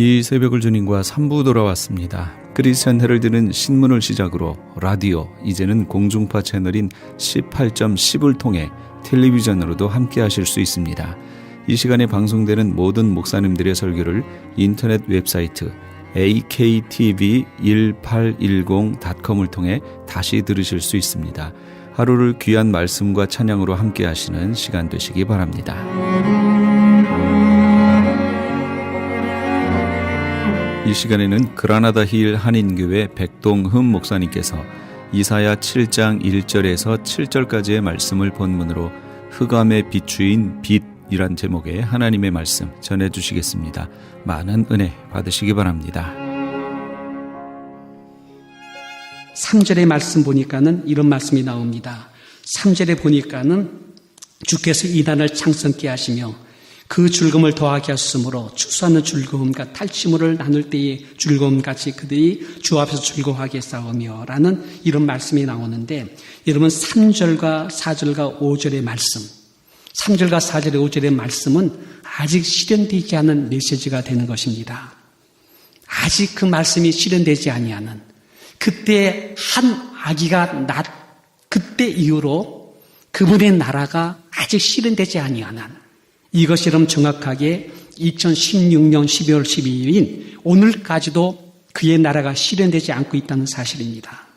이 새벽을 주님과 3부 돌아왔습니다. 크리스천 헤럴드는 신문을 시작으로 라디오, 이제는 공중파 채널인 18.10을 통해 텔레비전으로도 함께 하실 수 있습니다. 이 시간에 방송되는 모든 목사님들의 설교를 인터넷 웹사이트 aktv1810.com을 통해 다시 들으실 수 있습니다. 하루를 귀한 말씀과 찬양으로 함께 하시는 시간 되시기 바랍니다. 이 시간에는 그라나다 힐 한인교회 백동흠 목사님께서 이사야 7장 1절에서 7절까지의 말씀을 본문으로 흑암의 비추인 빛이란 제목의 하나님의 말씀 전해주시겠습니다. 많은 은혜 받으시기 바랍니다. 3절의 말씀 보니까는 이런 말씀이 나옵니다. 3절에 보니까는 주께서 이단을 창성케 하시며 그 즐거움을 더하게 하셨으므로 추수하는 즐거움과 탈취물을 나눌 때의 즐거움같이 그들이 주 앞에서 즐거워하게 싸우며 라는 이런 말씀이 나오는데, 여러분 3절과 4절과 5절의 말씀, 3절과 4절의 5절의 말씀은 아직 실현되지 않은 메시지가 되는 것입니다. 아직 그 말씀이 실현되지 아니하는, 그때 한 아기가 그때 이후로 그분의 나라가 아직 실현되지 아니하는, 이것이 여러분 정확하게 2016년 12월 12일인 오늘까지도 그의 나라가 실현되지 않고 있다는 사실입니다.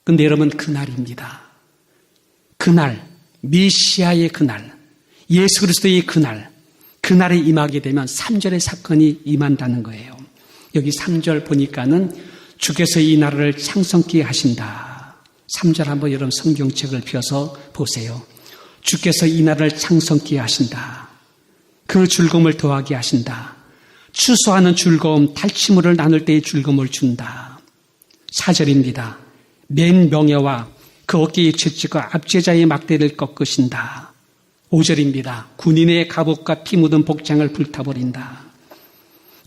그런데 여러분 그날입니다. 그날, 메시아의 그날, 예수 그리스도의 그날에 임하게 되면 3절의 사건이 임한다는 거예요. 여기 3절 보니까는 주께서 이 나라를 창성케 하신다. 3절 한번 여러분 성경책을 펴서 보세요. 주께서 이 나라를 창성케 하신다. 그 즐거움을 더하게 하신다. 추수하는 즐거움, 탈취물을 나눌 때의 즐거움을 준다. 4절입니다. 맨 명예와 그 어깨의 채찍과 압제자의 막대를 꺾으신다. 5절입니다. 군인의 갑옷과 피 묻은 복장을 불타버린다.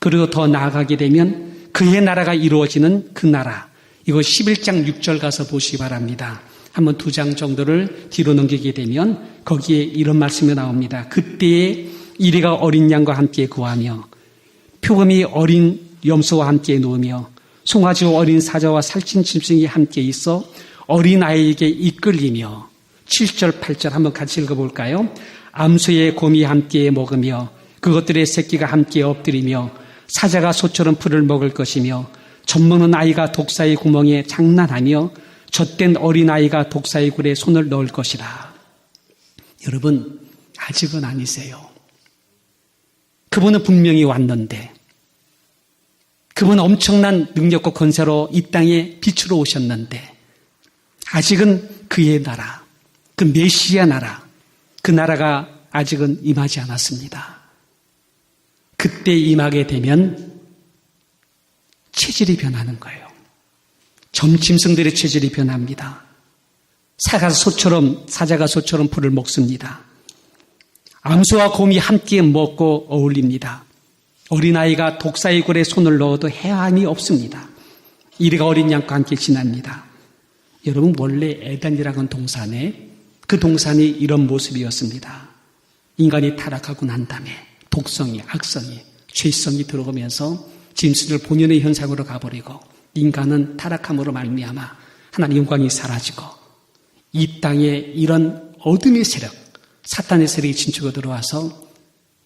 그리고 더 나아가게 되면 그의 나라가 이루어지는 그 나라, 이거 11장 6절 가서 보시기 바랍니다. 한번 2장 정도를 뒤로 넘기게 되면 거기에 이런 말씀이 나옵니다. 그때에 이리가 어린 양과 함께 구하며 표범이 어린 염소와 함께 누우며 송아지와 어린 사자와 살찐 짐승이 함께 있어 어린아이에게 이끌리며, 7절 8절 한번 같이 읽어볼까요? 암소의 곰이 함께 먹으며 그것들의 새끼가 함께 엎드리며 사자가 소처럼 풀을 먹을 것이며 젖먹는 아이가 독사의 구멍에 장난하며 젖된 어린아이가 독사의 굴에 손을 넣을 것이라. 여러분 아직은 아니세요. 그분은 분명히 왔는데, 그분은 엄청난 능력과 권세로 이 땅에 빛으로 오셨는데 아직은 그의 나라, 그 메시아 나라, 그 나라가 아직은 임하지 않았습니다. 그때 임하게 되면 체질이 변하는 거예요. 점짐승들의 체질이 변합니다. 사자가 소처럼 풀을 먹습니다. 암소와 곰이 함께 먹고 어울립니다. 어린아이가 독사의 굴에 손을 넣어도 해함이 없습니다. 이리가 어린 양과 함께 지납니다. 여러분 원래 에덴이라는 동산에, 그 동산이 이런 모습이었습니다. 인간이 타락하고 난 다음에 독성이, 악성이, 죄성이 들어오면서 짐승을 본연의 현상으로 가버리고 인간은 타락함으로 말미암아 하나님의 영광이 사라지고 이 땅에 이런 어둠의 세력, 사탄의 세력이 진출해 들어와서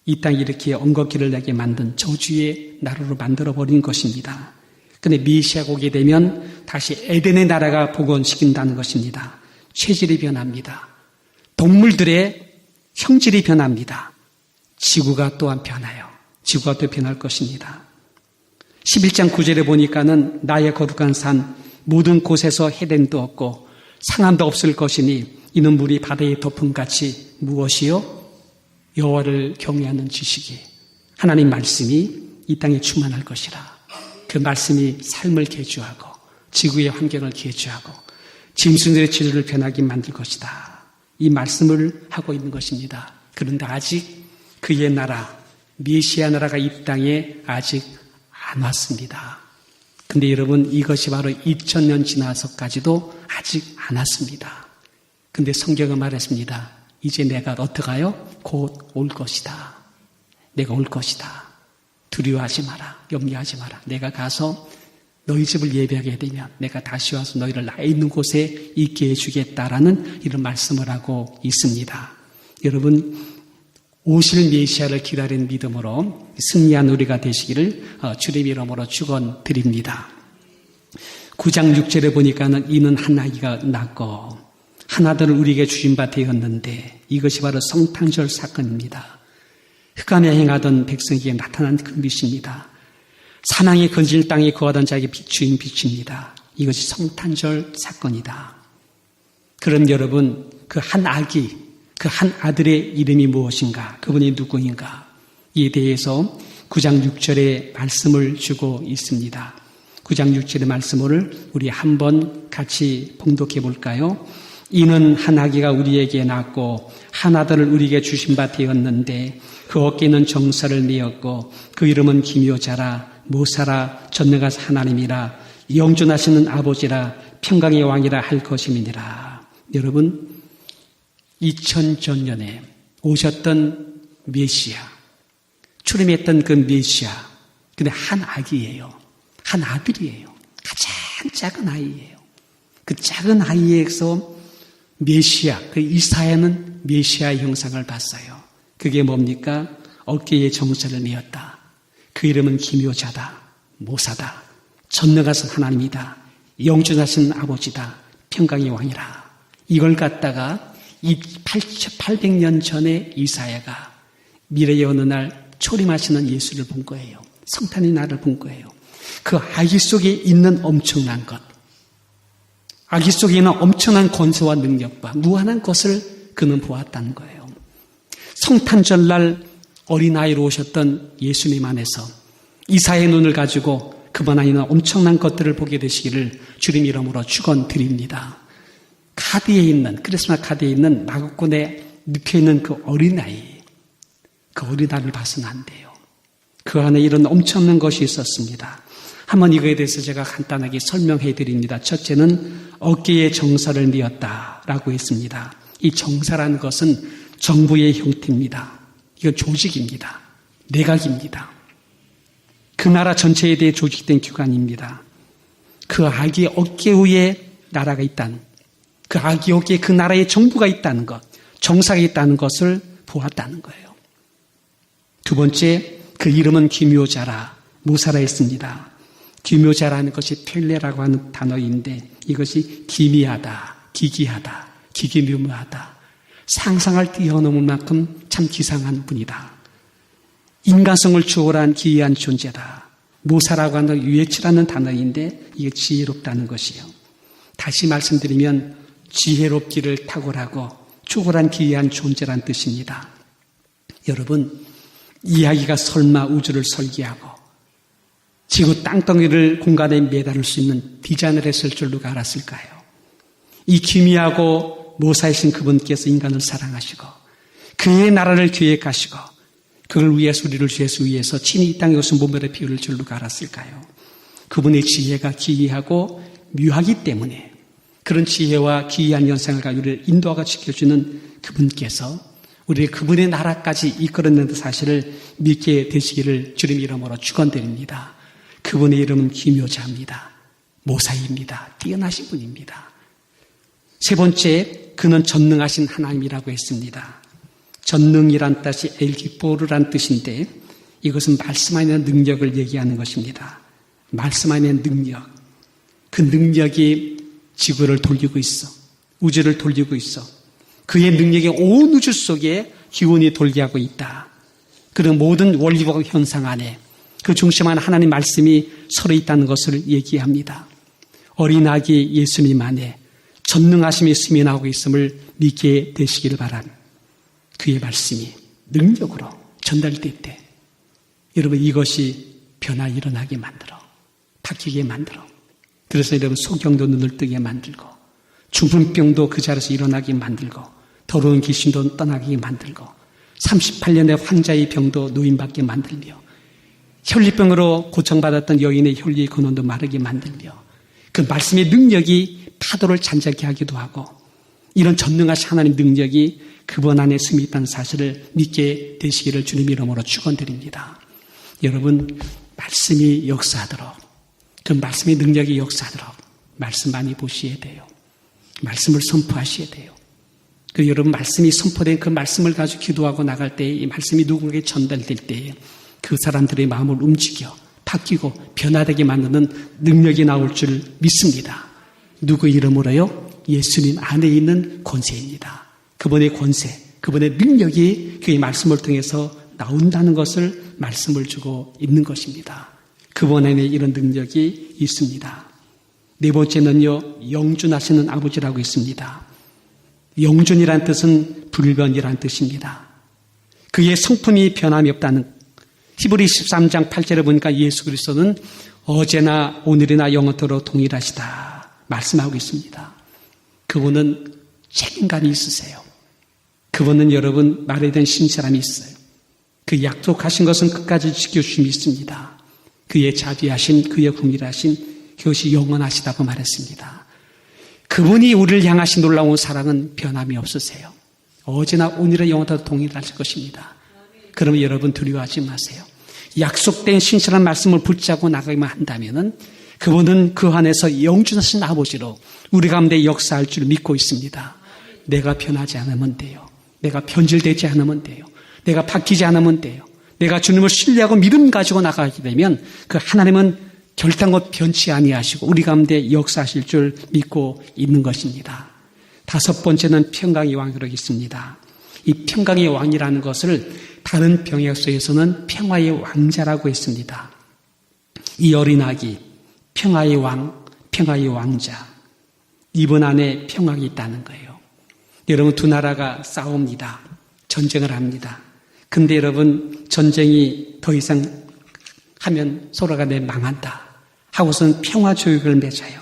이 땅에 이렇게 엉겁기를 내게 만든 저주의 나라로 만들어버린 것입니다. 그런데 메시아가 오게 되면 다시 에덴의 나라가 복원시킨다는 것입니다. 체질이 변합니다. 동물들의 형질이 변합니다. 지구가 또한 변해요. 지구가 또 변할 것입니다. 11장 9절에 보니까는 나의 거룩한 산 모든 곳에서 해됨도 없고 상함도 없을 것이니 이는 물이 바다의 덮음같이 무엇이요? 여호와를 경외하는 지식이, 하나님 말씀이 이 땅에 충만할 것이라. 그 말씀이 삶을 개조하고 지구의 환경을 개조하고 짐승들의 체질을 변하게 만들 것이다. 이 말씀을 하고 있는 것입니다. 그런데 아직 그의 나라, 메시아 나라가 이 땅에 아직 안 왔습니다. 근데 여러분 이것이 바로 2000년 지나서까지도 아직 안 왔습니다. 근데 성경은 말했습니다. 이제 내가 어떡하요? 곧 올 것이다. 내가 올 것이다. 두려워하지 마라. 염려하지 마라. 내가 가서 너희 집을 예배하게 되면 내가 다시 와서 너희를 나 있는 곳에 있게 해주겠다라는 이런 말씀을 하고 있습니다. 여러분, 오실 메시아를 기다리는 믿음으로 승리한 우리가 되시기를 주님 이름으로 축원드립니다. 9장 6절에 보니까는 이는 한 아기가 낳고 한 아들을 우리에게 주신 바 되었는데 이것이 바로 성탄절 사건입니다. 흑암에 행하던 백성에게 나타난 그 빛입니다. 사망의 건질 땅에 거하던 자에게 비추인 빛입니다. 이것이 성탄절 사건이다. 그럼 여러분, 그 한 아기, 그 한 아들의 이름이 무엇인가? 그분이 누구인가? 이에 대해서 9장 6절에 말씀을 주고 있습니다. 9장 6절의 말씀을 우리 한번 같이 봉독해 볼까요? 이는 한 아기가 우리에게 낳고 한 아들을 우리에게 주신 바 되었는데 그 어깨는 정사를 메었고 그 이름은 기묘자라 모사라 전능하신 하나님이라 영존하시는 아버지라 평강의 왕이라 할 것임이니라. 여러분, 2000전년에 오셨던 메시아, 출임했던 그 메시아, 근데 한 아기예요. 한 아들이에요. 가장 작은 아이예요. 그 작은 아이에서 메시아, 그 이사야는 메시아의 형상을 봤어요. 그게 뭡니까? 어깨에 정사를 메었다. 그 이름은 기묘자다, 모사다, 전능하신 하나님이다, 영존하신 아버지다, 평강의 왕이라. 이걸 갖다가 이 800년 전에 이사야가 미래의 어느 날 초림하시는 예수를 본 거예요. 성탄의 날을 본 거예요. 그 아기 속에 있는 엄청난 것, 아기 속에 있는 엄청난 권세와 능력과 무한한 것을 그는 보았다는 거예요. 성탄절날 어린아이로 오셨던 예수님 안에서 이사의 눈을 가지고 그분 안에 있는 엄청난 것들을 보게 되시기를 주님 이름으로 축원드립니다. 카드에 있는, 크리스마스 카드에 있는 마구꾼에 눕혀있는 그 어린아이, 그 어린아이를 봐서는 안 돼요. 그 안에 이런 엄청난 것이 있었습니다. 한번 이거에 대해서 제가 간단하게 설명해 드립니다. 첫째는 어깨에 정사를 메었다라고 했습니다. 이 정사라는 것은 정부의 형태입니다. 이건 조직입니다. 내각입니다. 그 나라 전체에 대해 조직된 기관입니다. 그 아기 어깨 위에 나라가 있다는, 그 아기 어깨에 그 나라의 정부가 있다는 것, 정사가 있다는 것을 보았다는 거예요. 두 번째, 그 이름은 기묘자라, 모사라 했습니다. 기묘자라는 것이 펠레라고 하는 단어인데 이것이 기미하다, 기기하다, 기기묘묘하다, 상상을 뛰어넘을 만큼 참 기상한 분이다. 인간성을 초월한 기이한 존재다. 모사라고 하는 유해치라는 단어인데 이게 지혜롭다는 것이요. 다시 말씀드리면 지혜롭기를 탁월하고 초월한 기이한 존재란 뜻입니다. 여러분, 이야기가 설마 우주를 설계하고 지구 땅덩이를 공간에 매달을 수 있는 디자인을 했을 줄 누가 알았을까요? 이 기미하고 모사이신 그분께서 인간을 사랑하시고 그의 나라를 계획하시고 그걸 위해서 우리를 죄수 위해서 친히 이 땅에 오신 몸별의 피를 줄 누가 알았을까요? 그분의 지혜가 기이하고 묘하기 때문에 그런 지혜와 기이한 연상을 가지고 우리를 인도하고 지켜주는 그분께서 우리 그분의 나라까지 이끌어내는 사실을 믿게 되시기를 주님 이름으로 축원드립니다. 그분의 이름은 기묘자입니다. 모사입니다. 뛰어나신 분입니다. 세 번째, 그는 전능하신 하나님이라고 했습니다. 전능이란 뜻이 엘기포르란 뜻인데 이것은 말씀 안에 있는 능력을 얘기하는 것입니다. 말씀 안에 있는 능력, 그 능력이 지구를 돌리고 있어, 우주를 돌리고 있어. 그의 능력이 온 우주 속에 기운이 돌게 하고 있다. 그런 모든 원리와 현상 안에 그 중심 안에 하나님 말씀이 서로 있다는 것을 얘기합니다. 어린아기 예수님 안에 전능하심이 스며나오고 있음을 믿게 되시기를 바랍니다. 그의 말씀이 능력으로 전달될 때 여러분 이것이 변화 일어나게 만들어, 바뀌게 만들어. 그래서 여러분 소경도 눈을 뜨게 만들고 중풍병도 그 자리에서 일어나게 만들고 더러운 귀신도 떠나게 만들고 38년의 환자의 병도 노인받게 만들며 혈리병으로 고통받았던 여인의 혈리 근원도 마르게 만들며 그 말씀의 능력이 파도를 잔잔케 하기도 하고 이런 전능하신 하나님 능력이 그분 안에 숨이 있다는 사실을 믿게 되시기를 주님 이름으로 축원드립니다. 여러분, 말씀이 역사하도록, 그 말씀의 능력이 역사하도록 말씀 많이 보셔야 돼요. 말씀을 선포하셔야 돼요. 그 여러분, 말씀이 선포된 그 말씀을 가지고 기도하고 나갈 때, 이 말씀이 누군가에게 전달될 때 그 사람들의 마음을 움직여 바뀌고 변화되게 만드는 능력이 나올 줄 믿습니다. 누구 이름으로요? 예수님 안에 있는 권세입니다. 그분의 권세, 그분의 능력이 그의 말씀을 통해서 나온다는 것을 말씀을 주고 있는 것입니다. 그분 안에 이런 능력이 있습니다. 네 번째는요, 영준하시는 아버지라고 있습니다. 영준이란 뜻은 불변이란 뜻입니다. 그의 성품이 변함이 없다는, 히브리 13장 8절에 보니까 예수 그리스도는 어제나 오늘이나 영원토록 동일하시다 말씀하고 있습니다. 그분은 책임감이 있으세요. 그분은 여러분 말에 대한 신실함이 있어요. 그 약속하신 것은 끝까지 지켜주심이 있습니다. 그의 자비하신, 그의 궁일하신 그것이 영원하시다고 말했습니다. 그분이 우리를 향하신 놀라운 사랑은 변함이 없으세요. 어제나 오늘의 영원토록 동일하실 것입니다. 그러면 여러분 두려워하지 마세요. 약속된 신실한 말씀을 붙잡고 나가기만 한다면은 그분은 그 안에서 영준하신 아버지로 우리 가운데 역사할 줄 믿고 있습니다. 내가 변하지 않으면 돼요. 내가 변질되지 않으면 돼요. 내가 바뀌지 않으면 돼요. 내가 주님을 신뢰하고 믿음 가지고 나가게 되면 그 하나님은 결단코 변치 아니하시고 우리 가운데 역사하실 줄 믿고 있는 것입니다. 다섯 번째는 평강의 왕으로 있습니다. 이 평강의 왕이라는 것을 다른 병역서에서는 평화의 왕자라고 했습니다. 이 어린아기, 평화의 왕, 평화의 왕자, 이분 안에 평화가 있다는 거예요. 여러분, 두 나라가 싸웁니다. 전쟁을 합니다. 근데 여러분, 전쟁이 더 이상 하면 서로가 내 망한다 하고서는 평화 조약을 맺어요.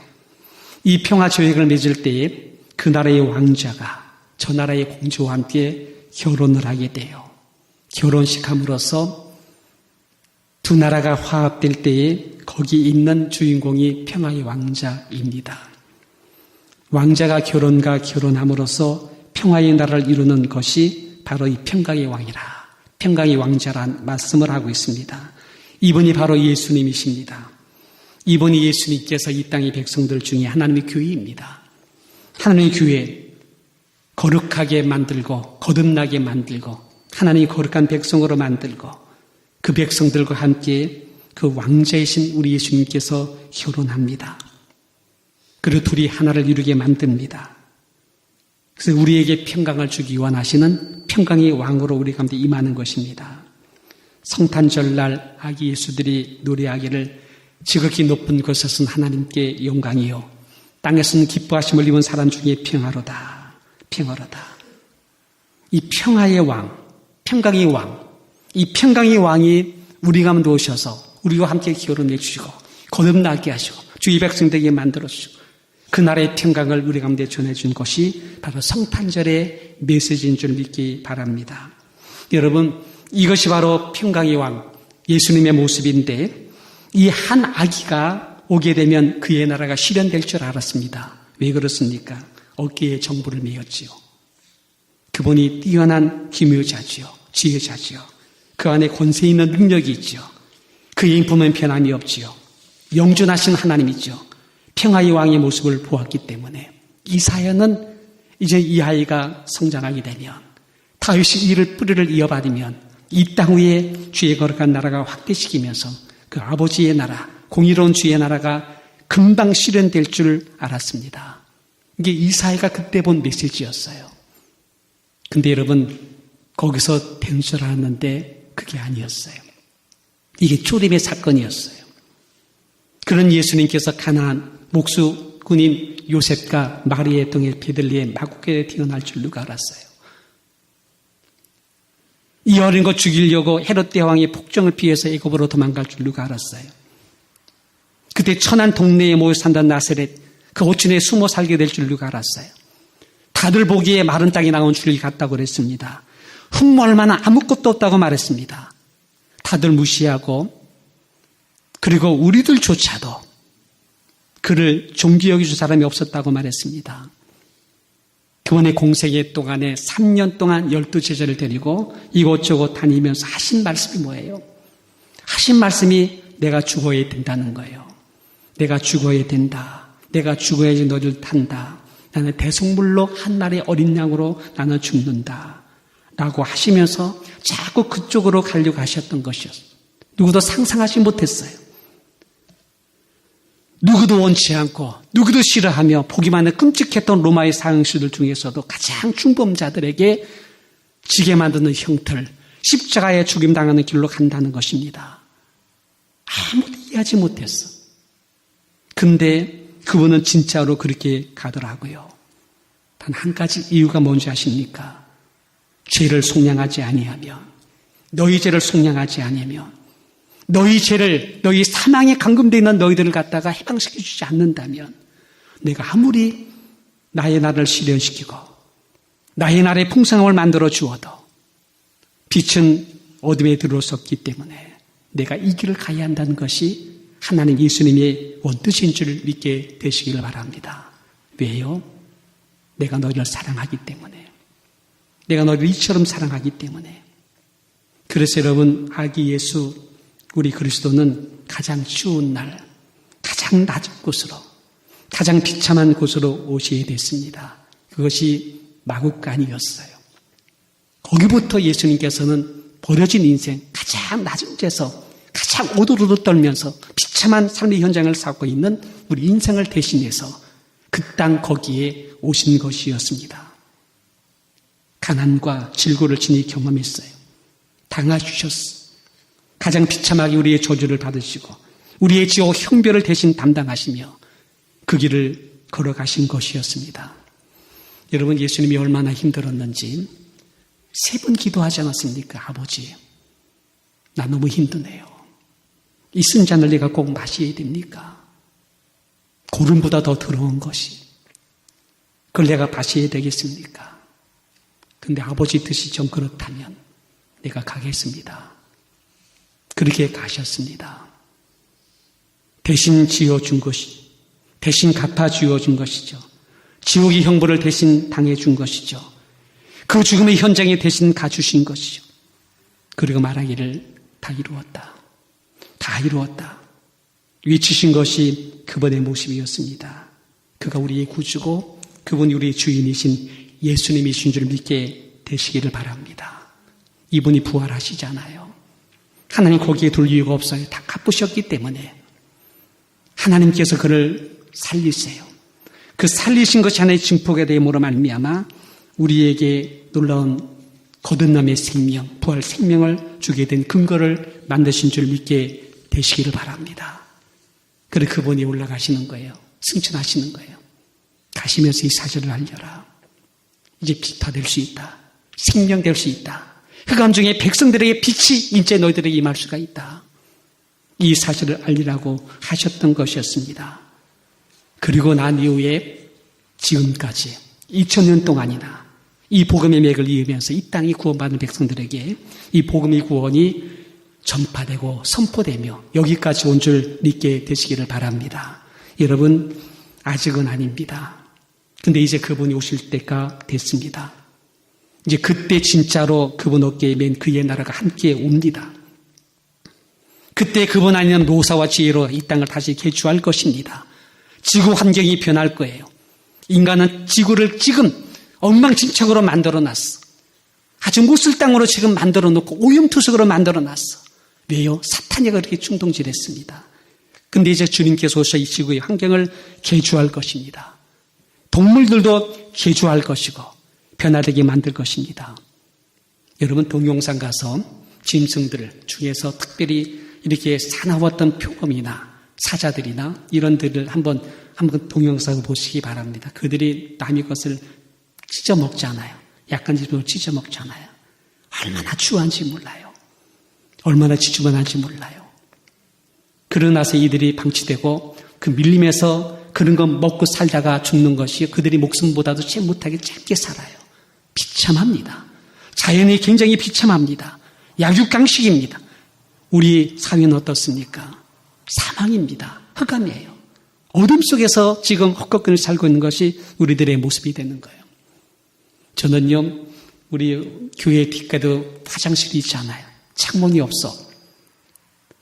이 평화 조약을 맺을 때에 그 나라의 왕자가 저 나라의 공주와 함께 결혼을 하게 돼요. 결혼식 함으로써 두 나라가 화합될 때에 거기 있는 주인공이 평화의 왕자입니다. 왕자가 결혼과 결혼함으로써 평화의 나라를 이루는 것이 바로 이 평강의 왕이라, 평강의 왕자란 말씀을 하고 있습니다. 이분이 바로 예수님이십니다. 이분이 예수님께서 이 땅의 백성들 중에 하나님의 교회입니다. 하나님의 교회 거룩하게 만들고 거듭나게 만들고 하나님이 거룩한 백성으로 만들고 그 백성들과 함께 그 왕자이신 우리 예수님께서 결혼합니다. 그리고 둘이 하나를 이루게 만듭니다. 그래서 우리에게 평강을 주기 원하시는 평강의 왕으로 우리 가운데 임하는 것입니다. 성탄절날 아기 예수들이 노래하기를 지극히 높은 곳에서는 하나님께 영광이요 땅에서는 기뻐하심을 입은 사람 중에 평화로다. 평화로다. 이 평화의 왕, 평강의 왕, 이 평강의 왕이 우리 가운데 오셔서 우리와 함께 결혼해 주시고 거듭나게 하시고 주의 백성되게 만들어 주시고 그 나라의 평강을 우리 가운데 전해준 것이 바로 성탄절의 메시지인 줄 믿기 바랍니다. 여러분, 이것이 바로 평강의 왕 예수님의 모습인데 이 한 아기가 오게 되면 그의 나라가 실현될 줄 알았습니다. 왜 그렇습니까? 어깨에 정보를 메었지요. 그분이 뛰어난 기묘자지요. 지혜자지요. 그 안에 권세 있는 능력이 있지요. 그의 인품은 변함이 없지요. 영존하신 하나님이죠. 평화의 왕의 모습을 보았기 때문에 이 사연은 이제 이 아이가 성장하게 되면 다윗이 이를 뿌리를 이어받으면 이 땅 위에 주의 거룩한 나라가 확대시키면서 그 아버지의 나라, 공의로운 주의 나라가 금방 실현될 줄 알았습니다. 이게 이사야가 그때 본 메시지였어요. 근데 여러분, 거기서 된 줄 알았는데 그게 아니었어요. 이게 초림의 사건이었어요. 그런 예수님께서 가나안 목수군인 요셉과 마리아의 동의 베들레헴 마구간에 태어날 줄 누가 알았어요? 이 어린 거 죽이려고 헤롯 대왕의 폭정을 피해서 애굽으로 도망갈 줄 누가 알았어요? 그때 천한 동네에 모여 산다는 나사렛 그 오촌에 숨어 살게 될 줄 누가 알았어요? 다들 보기에 마른 땅이 나온 줄이 같다고 그랬습니다. 흠모할 만한 아무것도 없다고 말했습니다. 다들 무시하고 그리고 우리들조차도 그를 존귀 여겨줄 사람이 없었다고 말했습니다. 그분의 공생애 동안에 3년 동안 12제자를 데리고 이곳저곳 다니면서 하신 말씀이 뭐예요? 하신 말씀이 내가 죽어야 된다는 거예요. 내가 죽어야 된다. 내가 죽어야지 너를 탄다. 나는 대속물로 한 날의 어린 양으로 나는 죽는다. 라고 하시면서 자꾸 그쪽으로 가려고 하셨던 것이었어요. 누구도 상상하지 못했어요. 누구도 원치 않고 누구도 싫어하며 보기만 해 끔찍했던 로마의 사형수들 중에서도 가장 중범자들에게 지게 만드는 형틀, 십자가에 죽임당하는 길로 간다는 것입니다. 아무도 이해하지 못했어. 근데 그분은 진짜로 그렇게 가더라고요. 단 한 가지 이유가 뭔지 아십니까? 죄를 속량하지 아니하면, 너희 죄를 속량하지 아니하면, 너희 죄를, 너희 사망에 감금되어 있는 너희들을 갖다가 해방시켜주지 않는다면, 내가 아무리 나의 나를 실현시키고 나의 나라의 풍성함을 만들어 주어도 빛은 어둠에 들어섰기 때문에 내가 이 길을 가야 한다는 것이 하나님 예수님의 원뜻인 줄 믿게 되시기를 바랍니다. 왜요? 내가 너희를 사랑하기 때문에. 내가 너희를 이처럼 사랑하기 때문에. 그래서 여러분, 아기 예수, 우리 그리스도는 가장 추운 날, 가장 낮은 곳으로, 가장 비참한 곳으로 오시게 됐습니다. 그것이 마국간이었어요. 거기부터 예수님께서는 버려진 인생, 가장 낮은 데서 가장 오도로도 떨면서 비참한 삶의 현장을 살고 있는 우리 인생을 대신해서 그 땅 거기에 오신 것이었습니다. 가난과 질고를 친히 경험했어요. 당하주셨어. 가장 비참하게 우리의 저주를 받으시고 우리의 지옥 형벌을 대신 담당하시며 그 길을 걸어가신 것이었습니다. 여러분, 예수님이 얼마나 힘들었는지 3번 기도하지 않았습니까? 아버지, 나 너무 힘드네요. 이 쓴 잔을 내가 꼭 마셔야 됩니까? 고름보다 더 더러운 것이 그걸 내가 마셔야 되겠습니까? 근데 아버지 뜻이 좀 그렇다면 내가 가겠습니다. 그렇게 가셨습니다. 대신 지어준 것이, 대신 갚아주어준 것이죠. 지옥의 형벌을 대신 당해준 것이죠. 그 죽음의 현장에 대신 가주신 것이죠. 그리고 말하기를 다 이루었다. 다 이루었다. 외치신 것이 그분의 모습이었습니다. 그가 우리의 구주고 그분이 우리의 주인이신 예수님이신 줄 믿게 되시기를 바랍니다. 이분이 부활하시잖아요. 하나님 거기에 둘 이유가 없어요. 다 갚으셨기 때문에 하나님께서 그를 살리세요. 그 살리신 것이 하나의 증폭에 대함으로 말미암아 우리에게 놀라운 거듭남의 생명, 부활 생명을 주게 된 근거를 만드신 줄 믿게 되시기를 바랍니다. 그래 그분이 올라가시는 거예요. 승천하시는 거예요. 가시면서 이 사실을 알려라. 이제 빛화될 수 있다. 생명될 수 있다. 흑암 중에 백성들에게 빛이 이제 너희들에게 임할 수가 있다. 이 사실을 알리라고 하셨던 것이었습니다. 그리고 난 이후에 지금까지 2000년 동안이나 이 복음의 맥을 이으면서 이 땅이 구원받은 백성들에게 이 복음의 구원이 전파되고 선포되며 여기까지 온 줄 믿게 되시기를 바랍니다. 여러분, 아직은 아닙니다. 근데 이제 그분이 오실 때가 됐습니다. 이제 그때 진짜로 그분 어깨에 맨 그의 나라가 함께 옵니다. 그때 그분 아니면 노사와 지혜로 이 땅을 다시 개주할 것입니다. 지구 환경이 변할 거예요. 인간은 지구를 지금 엉망진창으로 만들어놨어. 아주 못쓸 땅으로 지금 만들어놓고 오염투석으로 만들어놨어. 왜요? 사탄이 그렇게 충동질했습니다. 근데 이제 주님께서 오셔 이 지구의 환경을 개주할 것입니다. 동물들도 개주할 것이고 변화되게 만들 것입니다. 여러분, 동영상 가서 짐승들 중에서 특별히 이렇게 사나웠던 표범이나 사자들이나 이런들을 한번 동영상을 보시기 바랍니다. 그들이 남의 것을 찢어 먹지 않아요. 약간 집으로 찢어 먹지 않아요. 얼마나 추한지 몰라요. 얼마나 지저분한지 몰라요. 그러고 나서 이들이 방치되고 그 밀림에서 그런 거 먹고 살다가 죽는 것이 그들이 목숨보다도 채 못하게 짧게 살아요. 비참합니다. 자연이 굉장히 비참합니다. 약육강식입니다. 우리 사회는 어떻습니까? 사망입니다. 흑암이에요. 어둠 속에서 지금 헛것근을 살고 있는 것이 우리들의 모습이 되는 거예요. 저는요, 우리 교회 뒷가에도 화장실이 있지 않아요. 창문이 없어.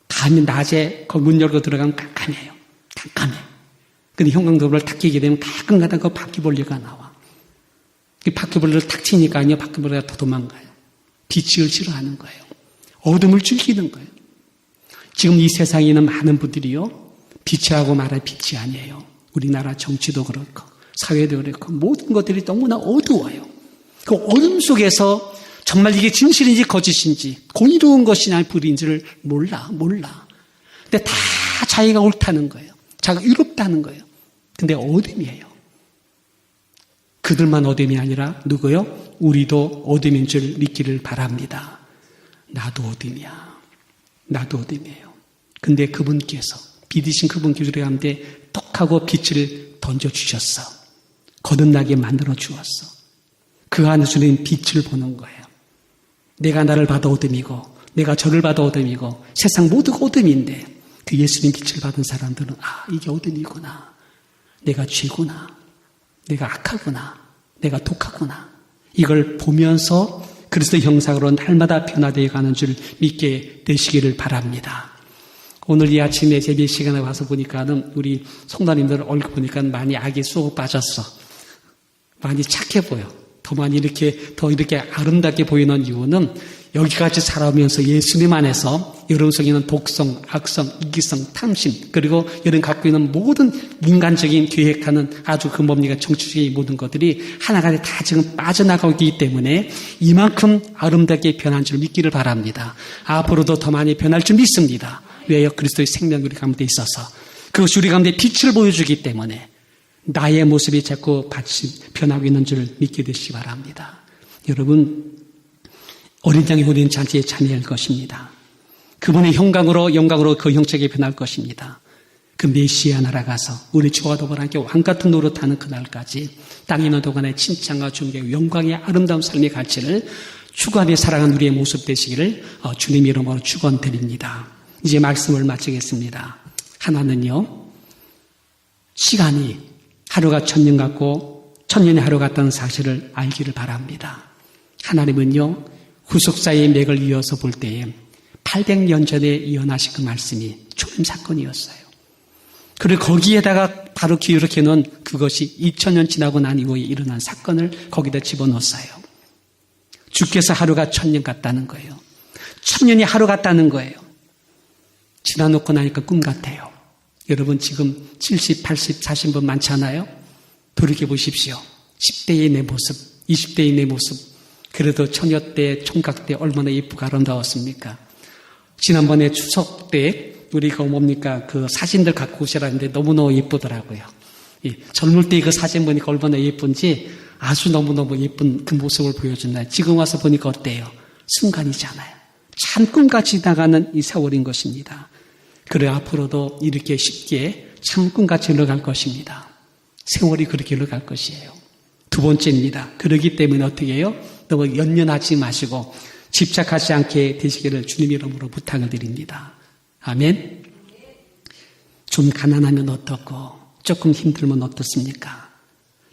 다 밤에 낮에 그 문 열고 들어가면 깜깜해요. 깜깜해. 근데 형광등불을 탁 켜게 되면 가끔가다 그 바퀴벌레가 나와. 그 바퀴벌레를 탁 치니까 아니요, 바퀴벌레가 더 도망가요. 빛을 싫어하는 거예요. 어둠을 즐기는 거예요. 지금 이 세상에 있는 많은 분들이요, 빛이라고 말할 빛이 아니에요. 우리나라 정치도 그렇고 사회도 그렇고 모든 것들이 너무나 어두워요. 그 어둠 속에서 정말 이게 진실인지 거짓인지 공의로운 것이냐 불인지를 몰라. 근데 다 자기가 옳다는 거예요. 자기가 의롭다는 거예요. 근데 어둠이에요. 그들만 어둠이 아니라 누구요? 우리도 어둠인 줄 믿기를 바랍니다. 나도 어둠이야. 나도 어둠이에요. 근데 그분께서 빛이신 그분께서 우리 가운데 똑하고 빛을 던져주셨어. 거듭나게 만들어 주었어. 그 안에서 우리는 빛을 보는 거예요. 내가 나를 봐도 어둠이고 내가 저를 봐도 어둠이고 세상 모두가 어둠인데 그 예수님 빛을 받은 사람들은 이게 어둠이구나. 내가 죄구나. 내가 악하구나. 내가 독하구나. 이걸 보면서 그리스도 형상으로 날마다 변화되어 가는 줄 믿게 되시기를 바랍니다. 오늘 이 아침에 예배 시간에 와서 보니까는 우리 성도님들 얼굴 보니까 많이 악이 쏙 빠졌어. 많이 착해 보여. 더 이렇게 아름답게 보이는 이유는 여기까지 살아오면서 예수님 안에서 여러분 속에 있는 독성, 악성, 이기성, 탐심, 그리고 여러분 갖고 있는 모든 인간적인 계획하는 아주 그 뭡니까 정치적인 모든 것들이 하나가 다 지금 빠져나가고 있기 때문에 이만큼 아름답게 변한 줄 믿기를 바랍니다. 앞으로도 더 많이 변할 줄 믿습니다. 왜요? 그리스도의 생명이 우리 가운데 있어서 그것이 우리 가운데 빛을 보여주기 때문에 나의 모습이 자꾸 변하고 있는 줄 믿게 되시기 바랍니다. 여러분, 어린 양의 우리는 잔치에 참여할 것입니다. 그분의 영광으로 그 형체가 변할 것입니다. 그 메시아 나라가서 우리 주와 더불어 함께 왕같은 노릇하는 그날까지 땅에 있는 동안의 칭찬과 존경, 영광의 아름다운 삶의 가치를 추구하며 살아가는 우리의 모습 되시기를 주님 이름으로 축원드립니다. 이제 말씀을 마치겠습니다. 하나는요, 시간이 하루가 1000년 같고 1000년이 하루 같다는 사실을 알기를 바랍니다. 하나님은요, 후속사의 맥을 이어서 볼 때에 800년 전에 이어나신 그 말씀이 초림 사건이었어요. 그리고 거기에다가 바로 기울여 놓은 그것이 2000년 지나고 난 이후에 일어난 사건을 거기다 집어넣었어요. 주께서 하루가 1000년 같다는 거예요. 1000년이 하루 같다는 거예요. 지나놓고 나니까 꿈 같아요. 여러분 지금 70, 80, 40분 많잖아요. 돌이켜보십시오. 10대의 내 모습, 20대의 내 모습. 그래도 처녀 때, 총각 때 얼마나 예쁘고 아름다웠습니까? 지난번에 추석 때 우리 그 사진들 갖고 오시라는데 너무너무 예쁘더라고요. 젊을 때 그 사진 보니까 얼마나 예쁜지 아주 너무너무 예쁜 그 모습을 보여준다. 지금 와서 보니까 어때요? 순간이잖아요. 참 꿈같이 나가는 이 세월인 것입니다. 그래 앞으로도 이렇게 쉽게 참 꿈같이 흘러갈 것입니다. 세월이 그렇게 흘러갈 것이에요. 두 번째입니다. 그러기 때문에 어떻게 해요? 너무 연연하지 마시고 집착하지 않게 되시기를 주님 이름으로 부탁을 드립니다. 아멘. 좀 가난하면 어떻고 조금 힘들면 어떻습니까?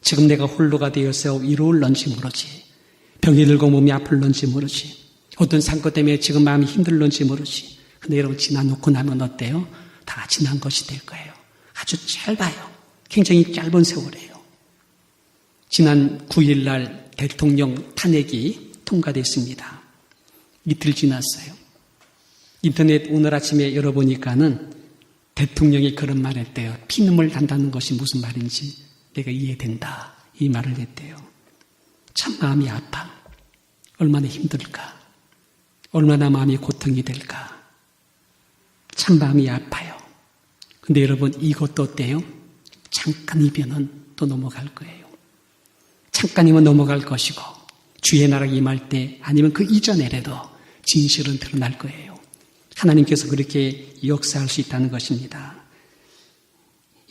지금 내가 홀로가 되어서 이로울런지 모르지. 병이 들고 몸이 아플런지 모르지. 어떤 상처 때문에 지금 마음이 힘들런지 모르지. 근데 여러분 지나놓고 나면 어때요? 다 지난 것이 될 거예요. 아주 짧아요. 굉장히 짧은 세월이에요. 지난 9일날 대통령 탄핵이 통과됐습니다. 이틀 지났어요. 인터넷 오늘 아침에 열어보니까는 대통령이 그런 말을 했대요. 피눈물 난다는 것이 무슨 말인지 내가 이해된다. 이 말을 했대요. 참 마음이 아파. 얼마나 힘들까. 얼마나 마음이 고통이 될까. 참 마음이 아파요. 근데 여러분 이것도 어때요? 잠깐이면은 또 넘어갈 거예요. 잠깐이면 넘어갈 것이고 주의 나라가 임할 때 아니면 그 이전에라도 진실은 드러날 거예요. 하나님께서 그렇게 역사할 수 있다는 것입니다.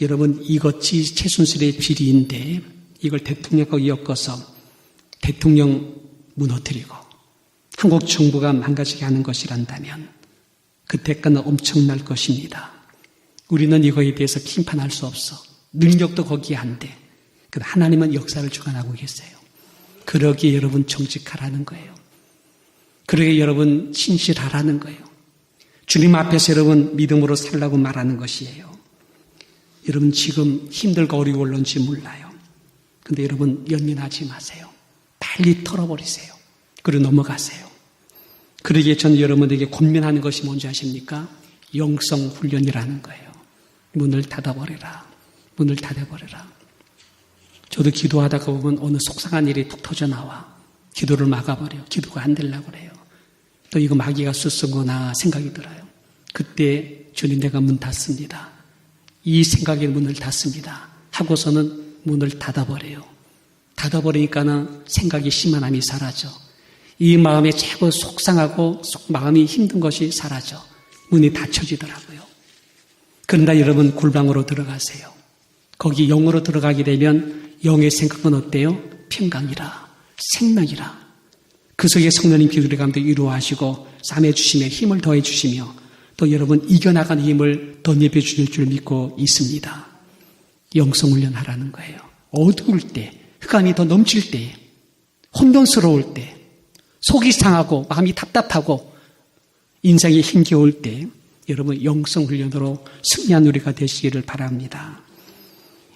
여러분 이것이 최순실의 비리인데 이걸 대통령하고 엮어서 대통령 무너뜨리고 한국 정부가 망가지게 하는 것이란다면 그 대가는 엄청날 것입니다. 우리는 이거에 대해서 심판할 수 없어. 능력도 거기에 안 돼. 그런데 하나님은 역사를 주관하고 계세요. 그러기에 여러분 정직하라는 거예요. 그러기에 여러분 신실하라는 거예요. 주님 앞에서 여러분 믿음으로 살라고 말하는 것이에요. 여러분 지금 힘들고 어려울런지 몰라요. 근데 여러분 연민하지 마세요. 빨리 털어버리세요. 그리고 넘어가세요. 그러기에 저는 여러분에게 권면하는 것이 뭔지 아십니까? 영성 훈련이라는 거예요. 문을 닫아버려라. 문을 닫아버려라. 저도 기도하다가 보면 어느 속상한 일이 툭 터져 나와. 기도를 막아버려. 기도가 안 되려고 그래요. 또 이거 마귀가 쓰쓴 거나 생각이 들어요. 그때 주님 내가 문 닫습니다. 이 생각에 문을 닫습니다. 하고서는 문을 닫아버려요. 닫아버리니까는 생각이 심한함이 사라져. 이 마음에 최고 속상하고 마음이 힘든 것이 사라져. 문이 닫혀지더라고요. 그러나 여러분 골방으로 들어가세요. 거기 영으로 들어가게 되면 영의 생각은 어때요? 평강이라, 생명이라. 그 속에 성령님 기도의 감도 이루어하시고 삶해 주시며 힘을 더해 주시며 또 여러분 이겨나가는 힘을 덧입혀 주실 줄 믿고 있습니다. 영성훈련하라는 거예요. 어두울 때, 흑암이 더 넘칠 때, 혼돈스러울 때, 속이 상하고 마음이 답답하고 인생이 힘겨울 때 여러분 영성훈련으로 승리한 우리가 되시기를 바랍니다.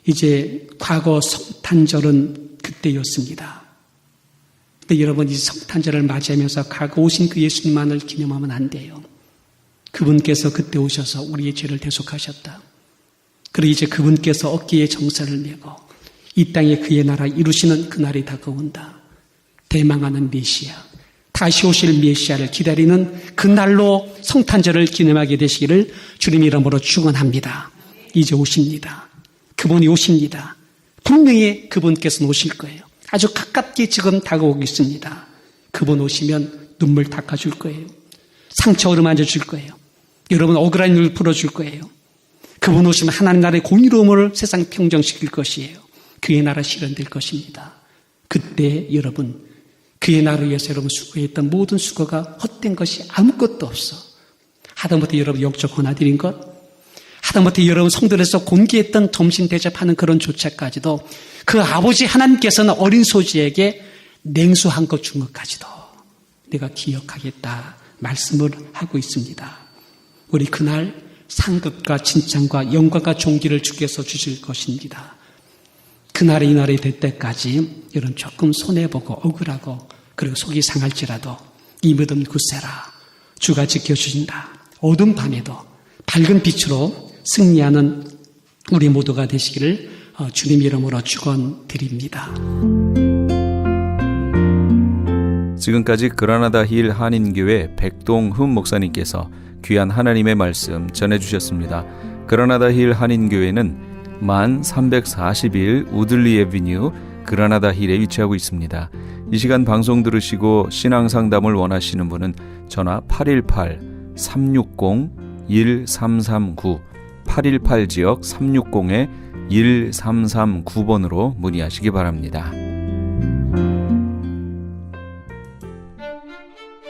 이제 과거 성탄절은 그때였습니다. 근데 여러분 이 성탄절을 맞이하면서 과거 오신 그 예수님만을 기념하면 안 돼요. 그분께서 그때 오셔서 우리의 죄를 대속하셨다. 그리고 이제 그분께서 어깨에 정사를 메고 이 땅에 그의 나라 이루시는 그날이 다가온다. 대망하는 메시아, 다시 오실 메시아를 기다리는 그날로 성탄절을 기념하게 되시기를 주님 이름으로 축원합니다. 이제 오십니다. 그분이 오십니다. 분명히 그분께서는 오실 거예요. 아주 가깝게 지금 다가오고 있습니다. 그분 오시면 눈물 닦아줄 거예요. 상처 어루만져 줄 거예요. 여러분 억울한 일을 풀어줄 거예요. 그분 오시면 하나님 나라의 공의로움을 세상 평정시킬 것이에요. 그의 나라 실현될 것입니다. 그때 여러분 그의 나라를 위해서 여러분 수고했던 모든 수고가 헛된 것이 아무것도 없어. 하다못해 여러분 영적 권하드린 것, 하다못해 여러분 성도에서 공개했던 점심 대접하는 그런 조차까지도 그 아버지 하나님께서는 어린 소지에게 냉수한 것 준 것까지도 내가 기억하겠다 말씀을 하고 있습니다. 우리 그날 상급과 칭찬과 영광과 존귀를 주께서 주실 것입니다. 그날이 이 날이 될 때까지 여러분 조금 손해보고 억울하고 그리고 속이 상할지라도 이 믿음 굳세라. 주가 지켜주신다. 어두운 밤에도 밝은 빛으로 승리하는 우리 모두가 되시기를 주님 이름으로 축원드립니다. 지금까지 그라나다 힐 한인교회 백동흠 목사님께서 귀한 하나님의 말씀 전해주셨습니다. 그라나다 힐 한인교회는 만 341 우들리 애비뉴 그라나다 힐에 위치하고 있습니다. 이 시간 방송 들으시고 신앙 상담을 원하시는 분은 전화 818-360-1339 818지역 360-1339번으로 문의하시기 바랍니다.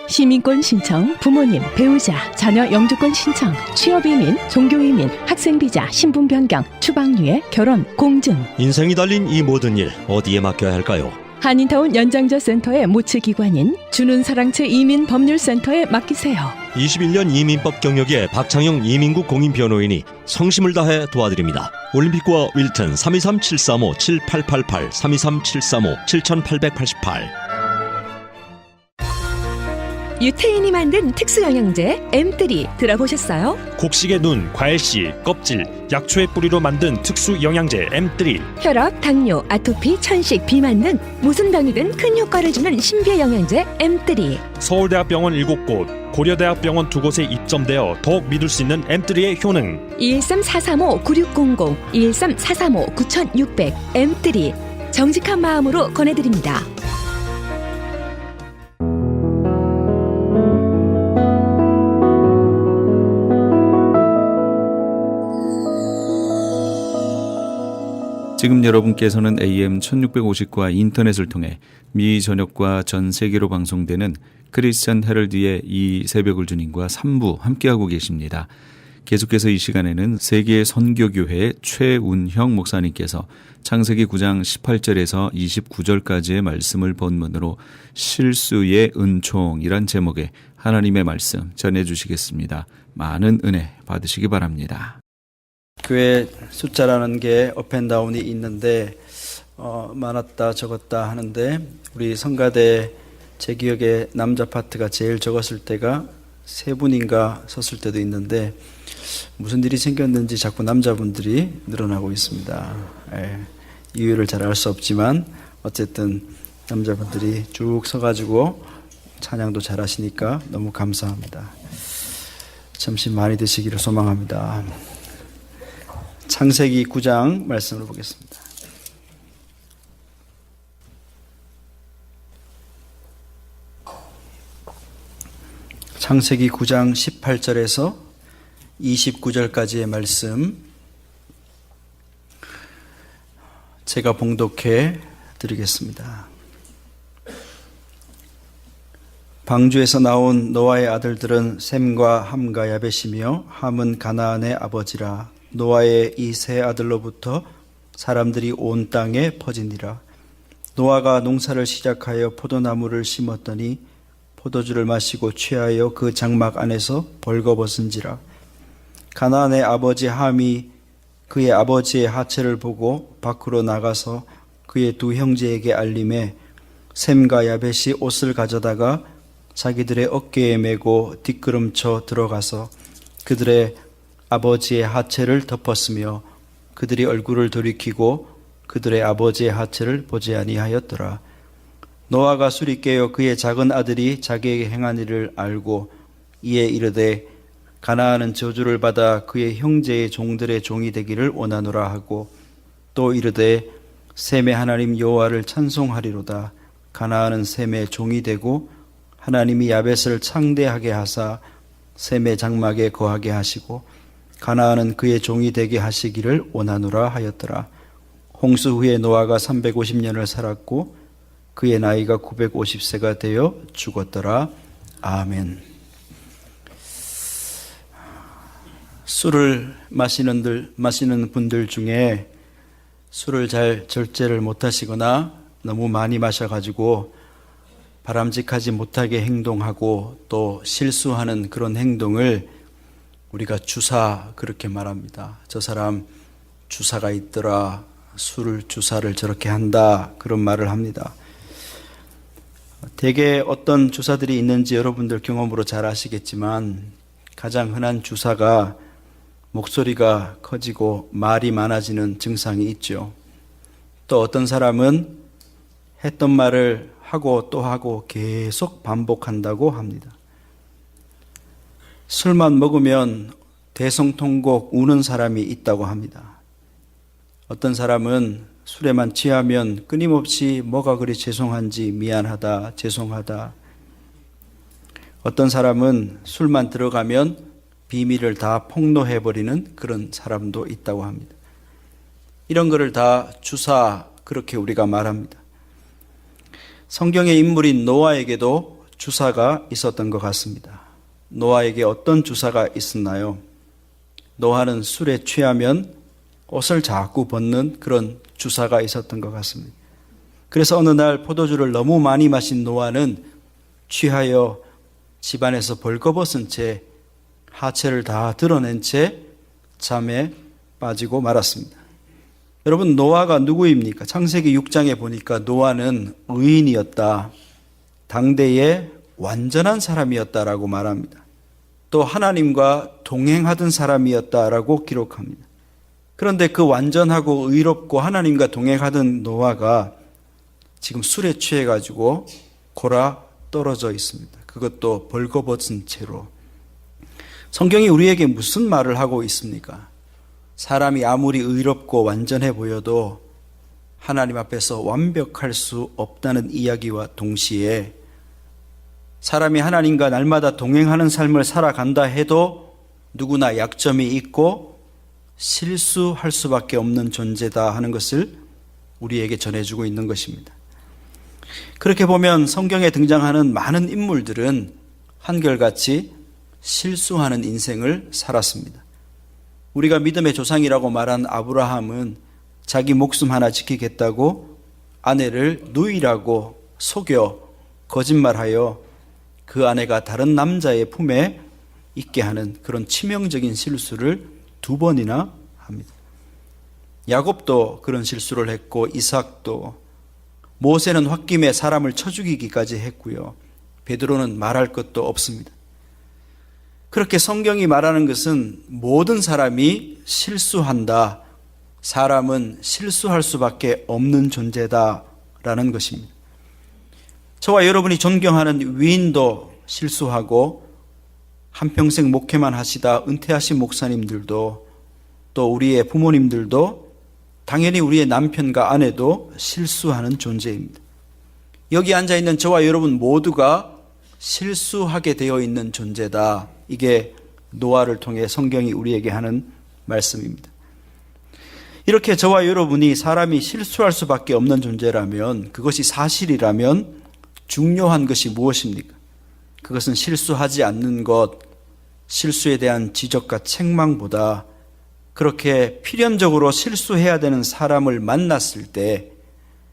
시민권 신청, 부모님, 배우자, 자녀 영주권 신청, 취업이민, 종교이민, 학생비자, 신분 변경, 추방유예, 결혼, 공증. 인생이 달린 이 모든 일 어디에 맡겨야 할까요? 한인타운 연장자 센터의 모츠기관인 주는사랑채 이민법률센터에 맡기세요. 21년 이민법 경력의 박창영 이민국 공인변호인이 성심을 다해 도와드립니다. 올림픽과 윌튼 323-735-7888 323-735-7888. 유태인이 만든 특수영양제 M3 들어보셨어요? 곡식의 눈, 과일씨, 껍질, 약초의 뿌리로 만든 특수 영양제 M3. 혈압, 당뇨, 아토피, 천식, 비만 등 무슨 병이든 큰 효과를 주는 신비의 영양제 M3. 서울대학병원 7곳, 고려대학병원 2곳에 입점되어 더욱 믿을 수 있는 M3의 효능. 213-435-9600, 213-435-9600 M3 정직한 마음으로 권해드립니다. 지금 여러분께서는 AM 1650과 인터넷을 통해 미 전역과 전 세계로 방송되는 크리스천 헤럴드의 이 새벽을 주님과 3부 함께하고 계십니다. 계속해서 이 시간에는 세계 선교교회 최운형 목사님께서 창세기 9장 18절에서 29절까지의 말씀을 본문으로 실수의 은총이란 제목의 하나님의 말씀 전해주시겠습니다. 많은 은혜 받으시기 바랍니다. 교회 숫자라는 게 업앤다운이 있는데 많았다 적었다 하는데 우리 성가대 제 기억에 남자 파트가 제일 적었을 때가 3분인가 섰을 때도 있는데 무슨 일이 생겼는지 자꾸 남자분들이 늘어나고 있습니다. 이유를 잘 알 수 없지만 어쨌든 남자분들이 쭉 서가지고 찬양도 잘 하시니까 너무 감사합니다. 점심 많이 드시기를 소망합니다. 창세기 9장 말씀을 보겠습니다. 창세기 9장 18절에서 29절까지의 말씀 제가 봉독해 드리겠습니다. 방주에서 나온 노아의 아들들은 셈과 함과 야벳이며 함은 가나안의 아버지라. 노아의 이 세 아들로부터 사람들이 온 땅에 퍼지니라. 노아가 농사를 시작하여 포도나무를 심었더니 포도주를 마시고 취하여 그 장막 안에서 벌거벗은지라. 가나안의 아버지 함이 그의 아버지의 하체를 보고 밖으로 나가서 그의 두 형제에게 알림해 셈과 야벳이 옷을 가져다가 자기들의 어깨에 메고 뒷걸음쳐 들어가서 그들의 아버지의 하체를 덮었으며 그들이 얼굴을 돌이키고 그들의 아버지의 하체를 보지 아니하였더라. 노아가 술이 깨어 그의 작은 아들이 자기에게 행한 일을 알고 이에 이르되 가나안은 저주를 받아 그의 형제의 종들의 종이 되기를 원하노라 하고 또 이르되 셈의 하나님 여호와를 찬송하리로다. 가나안은 셈의 종이 되고 하나님이 야벳을 창대하게 하사 셈의 장막에 거하게 하시고 가나안은 그의 종이 되게 하시기를 원하노라 하였더라. 홍수 후에 노아가 350년을 살았고 그의 나이가 950세가 되어 죽었더라. 아멘. 술을 마시는 분들 중에 술을 잘 절제를 못하시거나 너무 많이 마셔가지고 바람직하지 못하게 행동하고 또 실수하는 그런 행동을 우리가 주사 그렇게 말합니다. 저 사람 주사가 있더라. 술 주사를 저렇게 한다. 그런 말을 합니다. 대개 어떤 주사들이 있는지 여러분들 경험으로 잘 아시겠지만 가장 흔한 주사가 목소리가 커지고 말이 많아지는 증상이 있죠. 또 어떤 사람은 했던 말을 하고 또 하고 계속 반복한다고 합니다. 술만 먹으면 대성통곡 우는 사람이 있다고 합니다. 어떤 사람은 술에만 취하면 끊임없이 뭐가 그리 죄송한지 미안하다, 죄송하다. 어떤 사람은 술만 들어가면 비밀을 다 폭로해버리는 그런 사람도 있다고 합니다. 이런 거를 다 주사 그렇게 우리가 말합니다. 성경의 인물인 노아에게도 주사가 있었던 것 같습니다. 노아에게 어떤 주사가 있었나요? 노아는 술에 취하면 옷을 자꾸 벗는 그런 주사가 있었던 것 같습니다. 그래서 어느 날 포도주를 너무 많이 마신 노아는 취하여 집안에서 벌거벗은 채 하체를 다 드러낸 채 잠에 빠지고 말았습니다. 여러분, 노아가 누구입니까? 창세기 6장에 보니까 노아는 의인이었다. 당대의 완전한 사람이었다라고 말합니다. 또 하나님과 동행하던 사람이었다라고 기록합니다. 그런데 그 완전하고 의롭고 하나님과 동행하던 노아가 지금 술에 취해가지고 골아 떨어져 있습니다. 그것도 벌거벗은 채로. 성경이 우리에게 무슨 말을 하고 있습니까? 사람이 아무리 의롭고 완전해 보여도 하나님 앞에서 완벽할 수 없다는 이야기와 동시에 사람이 하나님과 날마다 동행하는 삶을 살아간다 해도 누구나 약점이 있고 실수할 수밖에 없는 존재다 하는 것을 우리에게 전해주고 있는 것입니다. 그렇게 보면 성경에 등장하는 많은 인물들은 한결같이 실수하는 인생을 살았습니다. 우리가 믿음의 조상이라고 말한 아브라함은 자기 목숨 하나 지키겠다고 아내를 누이라고 속여 거짓말하여 그 아내가 다른 남자의 품에 있게 하는 그런 치명적인 실수를 2번이나 합니다. 야곱도 그런 실수를 했고 이삭도, 모세는 홧김에 사람을 쳐 죽이기까지 했고요. 베드로는 말할 것도 없습니다. 그렇게 성경이 말하는 것은 모든 사람이 실수한다. 사람은 실수할 수밖에 없는 존재다라는 것입니다. 저와 여러분이 존경하는 위인도 실수하고 한평생 목회만 하시다 은퇴하신 목사님들도 또 우리의 부모님들도 당연히 우리의 남편과 아내도 실수하는 존재입니다. 여기 앉아있는 저와 여러분 모두가 실수하게 되어 있는 존재다. 이게 노아를 통해 성경이 우리에게 하는 말씀입니다. 이렇게 저와 여러분이 사람이 실수할 수밖에 없는 존재라면, 그것이 사실이라면 중요한 것이 무엇입니까? 그것은 실수하지 않는 것, 실수에 대한 지적과 책망보다 그렇게 필연적으로 실수해야 되는 사람을 만났을 때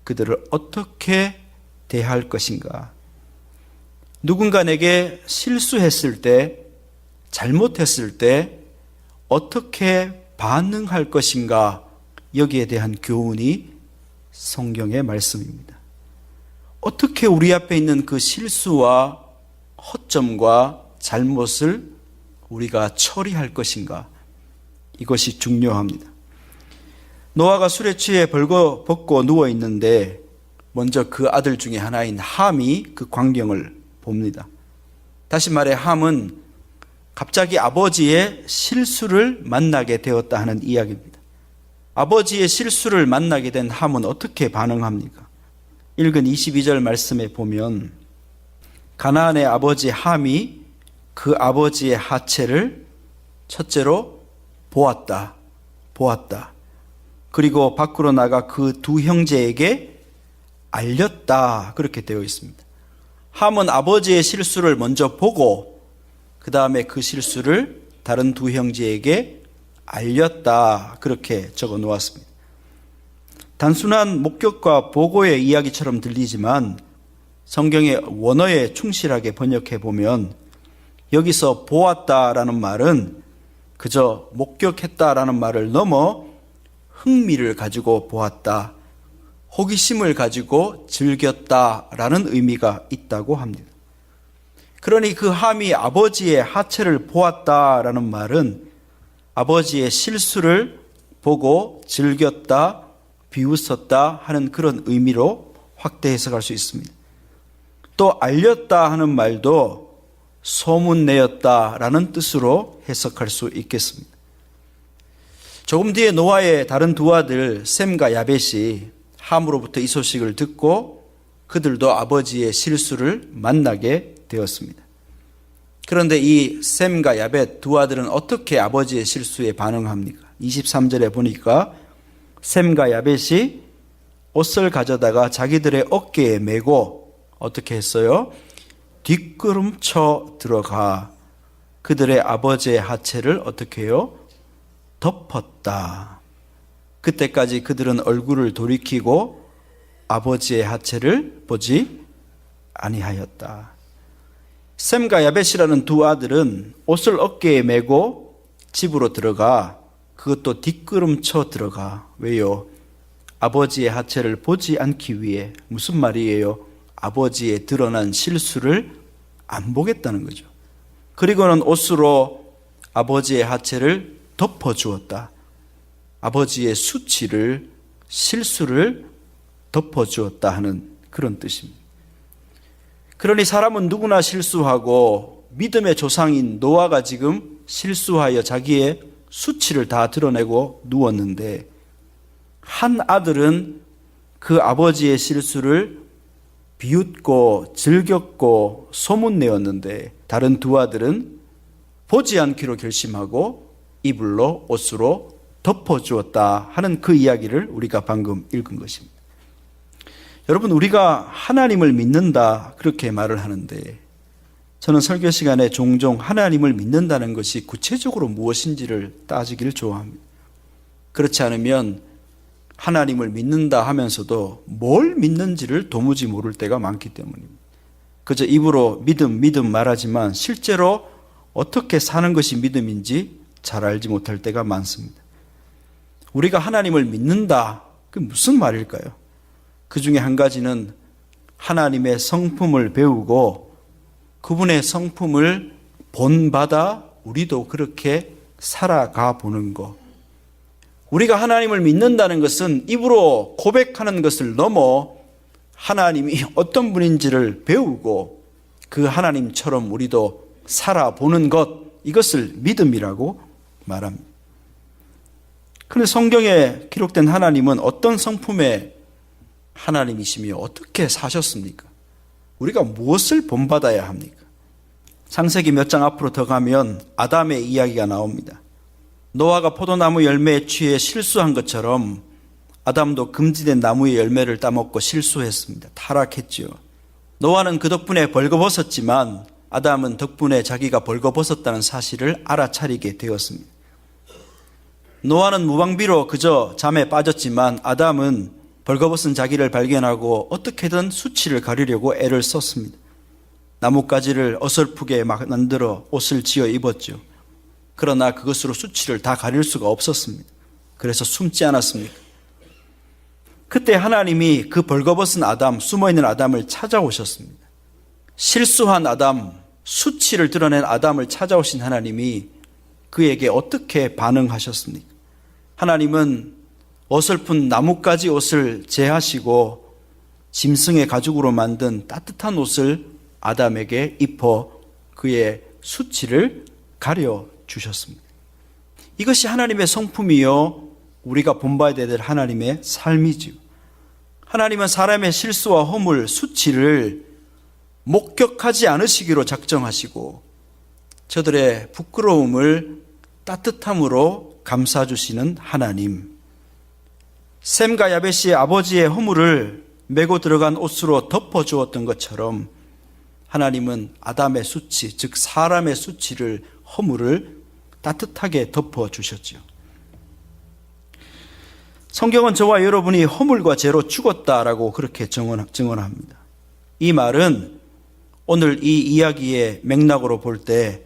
그들을 어떻게 대할 것인가? 누군가 내게 실수했을 때, 잘못했을 때 어떻게 반응할 것인가? 여기에 대한 교훈이 성경의 말씀입니다. 어떻게 우리 앞에 있는 그 실수와 허점과 잘못을 우리가 처리할 것인가? 이것이 중요합니다. 노아가 술에 취해 벌거벗고 누워 있는데 먼저 그 아들 중에 하나인 함이 그 광경을 봅니다. 다시 말해 함은 갑자기 아버지의 실수를 만나게 되었다 하는 이야기입니다. 아버지의 실수를 만나게 된 함은 어떻게 반응합니까? 읽은 22절 말씀에 보면 가나안의 아버지 함이 그 아버지의 하체를 첫째로 보았다. 그리고 밖으로 나가 그 2 형제에게 알렸다. 그렇게 되어 있습니다. 함은 아버지의 실수를 먼저 보고 그 다음에 그 실수를 다른 2 형제에게 알렸다. 그렇게 적어 놓았습니다. 단순한 목격과 보고의 이야기처럼 들리지만 성경의 원어에 충실하게 번역해 보면 여기서 보았다라는 말은 그저 목격했다라는 말을 넘어 흥미를 가지고 보았다, 호기심을 가지고 즐겼다라는 의미가 있다고 합니다. 그러니 그 함이 아버지의 하체를 보았다라는 말은 아버지의 실수를 보고 즐겼다, 비웃었다 하는 그런 의미로 확대 해석할 수 있습니다. 또 알렸다 하는 말도 소문내었다라는 뜻으로 해석할 수 있겠습니다. 조금 뒤에 노아의 다른 2 아들 셈과 야벳이 함으로부터 이 소식을 듣고 그들도 아버지의 실수를 만나게 되었습니다. 그런데 이 셈과 야벳 2 아들은 어떻게 아버지의 실수에 반응합니까? 23절에 보니까 셈과 야벳이 옷을 가져다가 자기들의 어깨에 메고 어떻게 했어요? 뒷걸음쳐 들어가 그들의 아버지의 하체를 어떻게 해요? 덮었다. 그때까지 그들은 얼굴을 돌이키고 아버지의 하체를 보지 아니하였다. 셈과 야벳이라는 2 아들은 옷을 어깨에 메고 집으로 들어가 그것도 뒷걸음쳐 들어가. 왜요? 아버지의 하체를 보지 않기 위해. 무슨 말이에요? 아버지의 드러난 실수를 안 보겠다는 거죠. 그리고는 옷으로 아버지의 하체를 덮어주었다. 아버지의 수치를, 실수를 덮어주었다 하는 그런 뜻입니다. 그러니 사람은 누구나 실수하고 믿음의 조상인 노아가 지금 실수하여 자기의 수치를 다 드러내고 누웠는데 한 아들은 그 아버지의 실수를 비웃고 즐겼고 소문내었는데 다른 2 아들은 보지 않기로 결심하고 이불로 옷으로 덮어주었다 하는 그 이야기를 우리가 방금 읽은 것입니다. 여러분, 우리가 하나님을 믿는다 그렇게 말을 하는데 저는 설교 시간에 종종 하나님을 믿는다는 것이 구체적으로 무엇인지를 따지기를 좋아합니다. 그렇지 않으면 하나님을 믿는다 하면서도 뭘 믿는지를 도무지 모를 때가 많기 때문입니다. 그저 입으로 믿음 말하지만 실제로 어떻게 사는 것이 믿음인지 잘 알지 못할 때가 많습니다. 우리가 하나님을 믿는다, 그 무슨 말일까요? 그 중에 한 가지는 하나님의 성품을 배우고 그분의 성품을 본받아 우리도 그렇게 살아가 보는 것. 우리가 하나님을 믿는다는 것은 입으로 고백하는 것을 넘어 하나님이 어떤 분인지를 배우고 그 하나님처럼 우리도 살아보는 것, 이것을 믿음이라고 말합니다. 그런데 성경에 기록된 하나님은 어떤 성품의 하나님이시며 어떻게 사셨습니까? 우리가 무엇을 본받아야 합니까? 창세기 몇 장 앞으로 더 가면 아담의 이야기가 나옵니다. 노아가 포도나무 열매에 취해 실수한 것처럼 아담도 금지된 나무의 열매를 따먹고 실수했습니다. 타락했죠. 노아는 그 덕분에 벌거벗었지만 아담은 덕분에 자기가 벌거벗었다는 사실을 알아차리게 되었습니다. 노아는 무방비로 그저 잠에 빠졌지만 아담은 벌거벗은 자기를 발견하고 어떻게든 수치를 가리려고 애를 썼습니다. 나뭇가지를 어설프게 만들어 옷을 지어 입었죠. 그러나 그것으로 수치를 다 가릴 수가 없었습니다. 그래서 숨지 않았습니까? 그때 하나님이 그 벌거벗은 아담, 숨어있는 아담을 찾아오셨습니다. 실수한 아담, 수치를 드러낸 아담을 찾아오신 하나님이 그에게 어떻게 반응하셨습니까? 하나님은 어설픈 나뭇가지 옷을 제하시고 짐승의 가죽으로 만든 따뜻한 옷을 아담에게 입혀 그의 수치를 가려 주셨습니다. 이것이 하나님의 성품이요, 우리가 본받아야 될 하나님의 삶이지요. 하나님은 사람의 실수와 허물, 수치를 목격하지 않으시기로 작정하시고 저들의 부끄러움을 따뜻함으로 감싸주시는 하나님. 셈과 야벳이 아버지의 허물을 메고 들어간 옷으로 덮어주었던 것처럼 하나님은 아담의 수치, 즉 사람의 수치를, 허물을 따뜻하게 덮어주셨죠. 성경은 저와 여러분이 허물과 죄로 죽었다라고 그렇게 증언합니다. 이 말은 오늘 이 이야기의 맥락으로 볼 때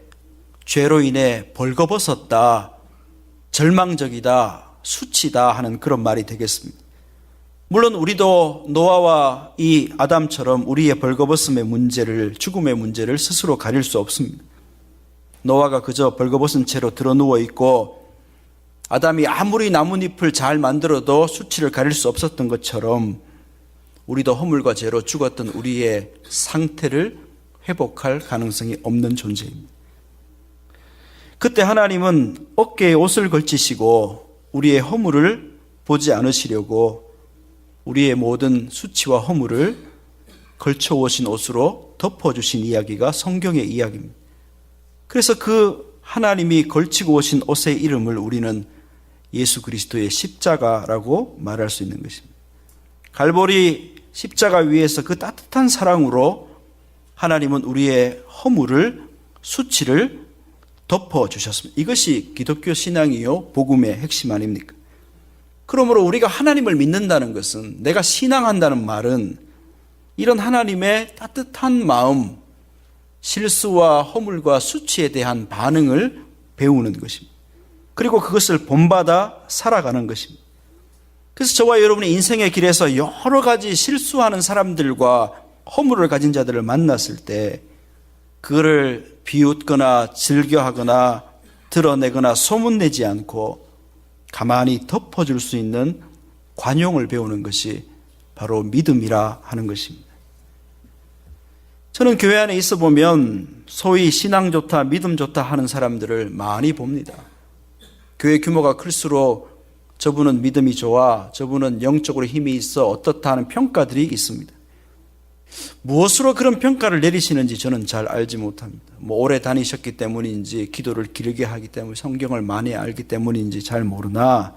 죄로 인해 벌거벗었다, 절망적이다, 수치다 하는 그런 말이 되겠습니다. 물론 우리도 노아와 이 아담처럼 우리의 벌거벗음의 문제를, 죽음의 문제를 스스로 가릴 수 없습니다. 노아가 그저 벌거벗은 채로 드러누워 있고 아담이 아무리 나뭇잎을 잘 만들어도 수치를 가릴 수 없었던 것처럼 우리도 허물과 죄로 죽었던 우리의 상태를 회복할 가능성이 없는 존재입니다. 그때 하나님은 어깨에 옷을 걸치시고 우리의 허물을 보지 않으시려고 우리의 모든 수치와 허물을 걸쳐오신 옷으로 덮어주신 이야기가 성경의 이야기입니다. 그래서 그 하나님이 걸치고 오신 옷의 이름을 우리는 예수 그리스도의 십자가라고 말할 수 있는 것입니다. 갈보리 십자가 위에서 그 따뜻한 사랑으로 하나님은 우리의 허물을, 수치를 덮어주셨습니다. 이것이 기독교 신앙이요, 복음의 핵심 아닙니까? 그러므로 우리가 하나님을 믿는다는 것은, 내가 신앙한다는 말은 이런 하나님의 따뜻한 마음, 실수와 허물과 수치에 대한 반응을 배우는 것입니다. 그리고 그것을 본받아 살아가는 것입니다. 그래서 저와 여러분의 인생의 길에서 여러 가지 실수하는 사람들과 허물을 가진 자들을 만났을 때 그거를 비웃거나 즐겨하거나 드러내거나 소문내지 않고 가만히 덮어줄 수 있는 관용을 배우는 것이 바로 믿음이라 하는 것입니다. 저는 교회 안에 있어 보면 소위 신앙 좋다, 믿음 좋다 하는 사람들을 많이 봅니다. 교회 규모가 클수록 저분은 믿음이 좋아, 저분은 영적으로 힘이 있어, 어떻다 하는 평가들이 있습니다. 무엇으로 그런 평가를 내리시는지 저는 잘 알지 못합니다. 오래 다니셨기 때문인지, 기도를 길게 하기 때문에, 성경을 많이 알기 때문인지 잘 모르나,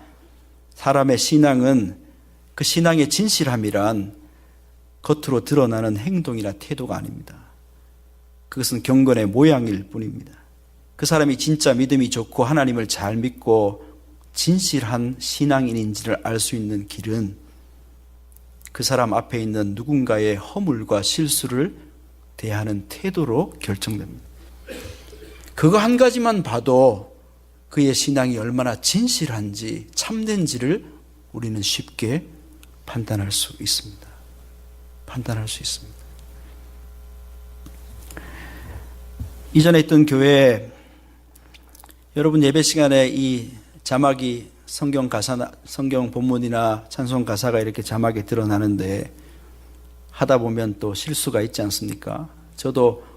사람의 신앙은 그 신앙의 진실함이란 겉으로 드러나는 행동이나 태도가 아닙니다. 그것은 경건의 모양일 뿐입니다. 그 사람이 진짜 믿음이 좋고 하나님을 잘 믿고 진실한 신앙인인지를 알 수 있는 길은 그 사람 앞에 있는 누군가의 허물과 실수를 대하는 태도로 결정됩니다. 그거 한 가지만 봐도 그의 신앙이 얼마나 진실한지 참된지를 우리는 쉽게 판단할 수 있습니다. 판단할 수 있습니다. 이전에 있던 교회에 여러분 예배 시간에 이 자막이 성경 가사나 성경 본문이나 찬송 가사가 이렇게 자막에 드러나는데 하다 보면 또 실수가 있지 않습니까? 저도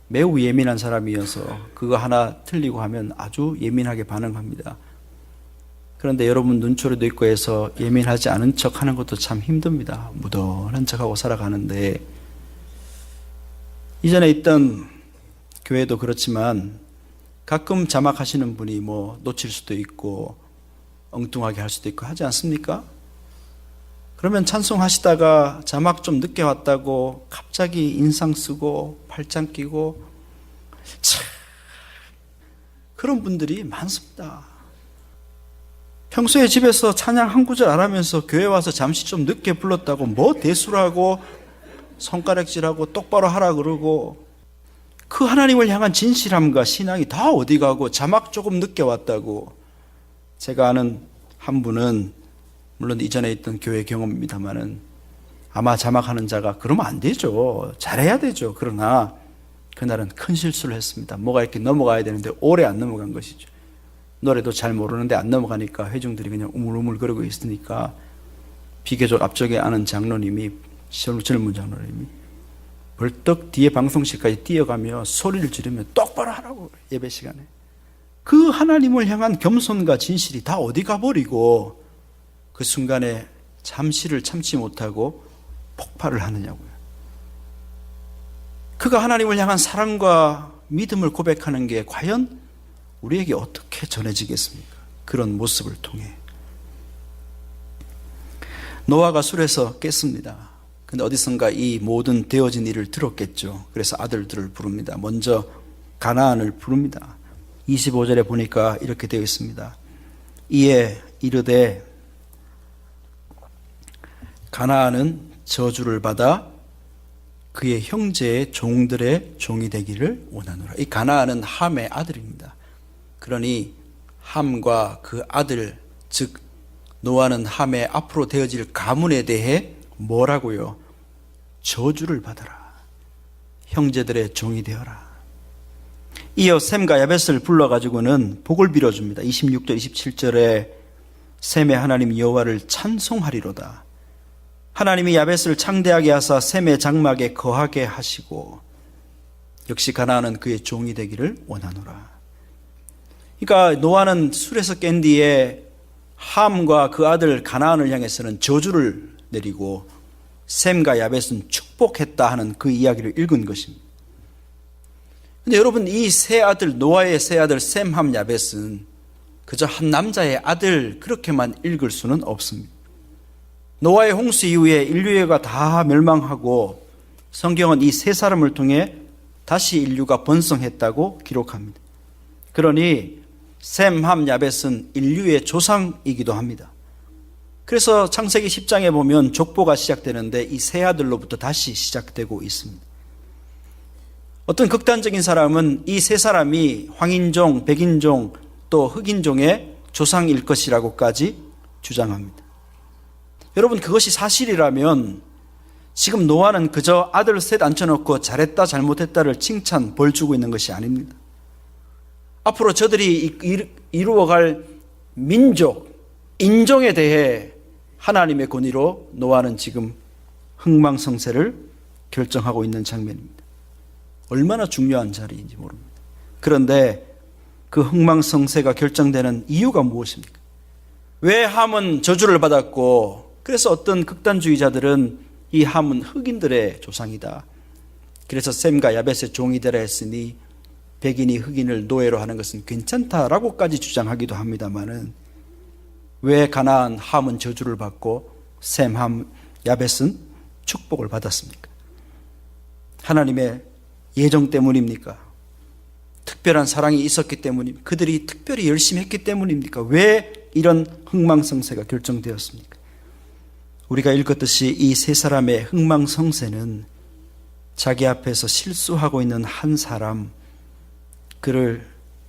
매우 예민한 사람이어서 그거 하나 틀리고 하면 아주 예민하게 반응합니다. 그런데 여러분 눈초리도 있고 해서 예민하지 않은 척 하는 것도 참 힘듭니다. 무던한 척하고 살아가는데 이전에 있던 교회도 그렇지만 가끔 자막하시는 분이 뭐 놓칠 수도 있고 엉뚱하게 할 수도 있고 하지 않습니까? 그러면 찬송하시다가 자막 좀 늦게 왔다고 갑자기 인상 쓰고 팔짱 끼고 참 그런 분들이 많습니다. 평소에 집에서 찬양 한 구절 안 하면서 교회 와서 잠시 좀 늦게 불렀다고 뭐 대수라고 손가락질하고 똑바로 하라 그러고 그 하나님을 향한 진실함과 신앙이 다 어디 가고 자막 조금 늦게 왔다고. 제가 아는 한 분은 물론 이전에 있던 교회 경험입니다만은 아마 자막하는 자가 그러면 안 되죠. 잘해야 되죠. 그러나 그날은 큰 실수를 했습니다. 뭐가 이렇게 넘어가야 되는데 오래 안 넘어간 것이죠. 노래도 잘 모르는데 안 넘어가니까 회중들이 그냥 우물우물 거리고 있으니까 비교적 앞쪽에 아는 장로님이 젊은 장로님이 벌떡 뒤에 방송실까지 뛰어가며 소리를 지르며 똑바로 하라고 예배 시간에. 그 하나님을 향한 겸손과 진실이 다 어디 가버리고 그 순간에 잠시를 참지 못하고 폭발을 하느냐고요. 그가 하나님을 향한 사랑과 믿음을 고백하는 게 과연 우리에게 어떻게 전해지겠습니까? 그런 모습을 통해. 노아가 술에서 깼습니다. 근데 어디선가 이 모든 되어진 일을 들었겠죠. 그래서 아들들을 부릅니다. 먼저 가나안을 부릅니다. 25절에 보니까 이렇게 되어 있습니다. 이에 이르되 가나안은 저주를 받아 그의 형제의 종들의 종이 되기를 원하노라. 이 가나안은 함의 아들입니다. 그러니 함과 그 아들, 즉 노아는 함의 앞으로 되어질 가문에 대해 뭐라고요? 저주를 받아라. 형제들의 종이 되어라. 이어 셈과 야벳을 불러가지고는 복을 빌어줍니다. 26절 27절에 셈의 하나님 여호와를 찬송하리로다. 하나님이 야벳을 창대하게 하사 셈의 장막에 거하게 하시고 역시 가나안은 그의 종이 되기를 원하노라. 그러니까 노아는 술에서 깬 뒤에 함과 그 아들 가나안을 향해서는 저주를 내리고 셈과 야벳은 축복했다 하는 그 이야기를 읽은 것입니다. 근데 여러분 이 세 아들 노아의 세 아들 셈, 함, 야벳은 그저 한 남자의 아들 그렇게만 읽을 수는 없습니다. 노아의 홍수 이후에 인류가 다 멸망하고 성경은 이 세 사람을 통해 다시 인류가 번성했다고 기록합니다. 그러니 셈, 함, 야벳은 인류의 조상이기도 합니다. 그래서 창세기 10장에 보면 족보가 시작되는데 이 세 아들로부터 다시 시작되고 있습니다. 어떤 극단적인 사람은 이 세 사람이 황인종, 백인종, 또 흑인종의 조상일 것이라고까지 주장합니다. 여러분 그것이 사실이라면 지금 노아는 그저 아들 셋 앉혀놓고 잘했다 잘못했다를 칭찬, 벌 주고 있는 것이 아닙니다. 앞으로 저들이 이루어갈 민족, 인종에 대해 하나님의 권위로 노아는 지금 흥망성쇠를 결정하고 있는 장면입니다. 얼마나 중요한 자리인지 모릅니다. 그런데 그 흥망성쇠가 결정되는 이유가 무엇입니까? 왜 함은 저주를 받았고 그래서 어떤 극단주의자들은 이 함은 흑인들의 조상이다. 그래서 셈과 야벳의 종이 되라 했으니 백인이 흑인을 노예로 하는 것은 괜찮다라고까지 주장하기도 합니다만은 왜 가나안 함은 저주를 받고 셈, 함, 야벳은 축복을 받았습니까? 하나님의 예정 때문입니까? 특별한 사랑이 있었기 때문입니까? 그들이 특별히 열심히 했기 때문입니까? 왜 이런 흥망성쇠가 결정되었습니까? 우리가 읽었듯이 이 세 사람의 흥망성쇠는 자기 앞에서 실수하고 있는 한 사람, 그를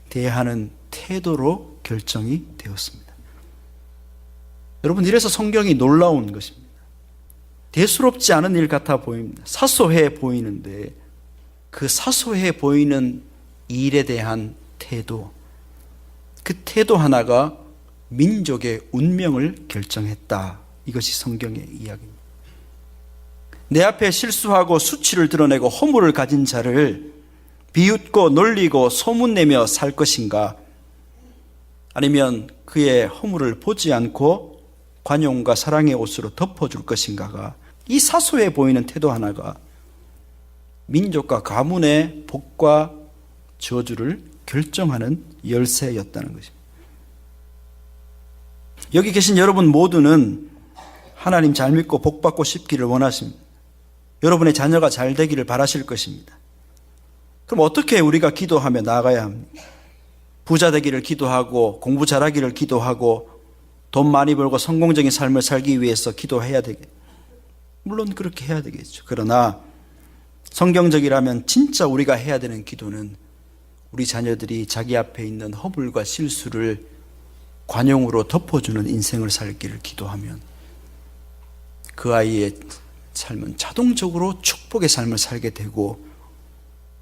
대하는 태도로 결정이 되었습니다. 여러분, 이래서 성경이 놀라운 것입니다. 대수롭지 않은 일 같아 보입니다. 사소해 보이는데 그 사소해 보이는 일에 대한 태도, 그 태도 하나가 민족의 운명을 결정했다. 이것이 성경의 이야기입니다. 내 앞에 실수하고 수치를 드러내고 허물을 가진 자를 비웃고 놀리고 소문내며 살 것인가? 아니면 그의 허물을 보지 않고 관용과 사랑의 옷으로 덮어줄 것인가가, 이 사소해 보이는 태도 하나가 민족과 가문의 복과 저주를 결정하는 열쇠였다는 것입니다. 여기 계신 여러분 모두는 하나님 잘 믿고 복받고 싶기를 원하십니다. 여러분의 자녀가 잘 되기를 바라실 것입니다. 그럼 어떻게 우리가 기도하며 나아가야 합니까? 부자 되기를 기도하고 공부 잘하기를 기도하고 돈 많이 벌고 성공적인 삶을 살기 위해서 기도해야 되겠죠. 물론 그렇게 해야 되겠죠. 그러나 성경적이라면 진짜 우리가 해야 되는 기도는 우리 자녀들이 자기 앞에 있는 허물과 실수를 관용으로 덮어주는 인생을 살기를 기도하면 그 아이의 삶은 자동적으로 축복의 삶을 살게 되고,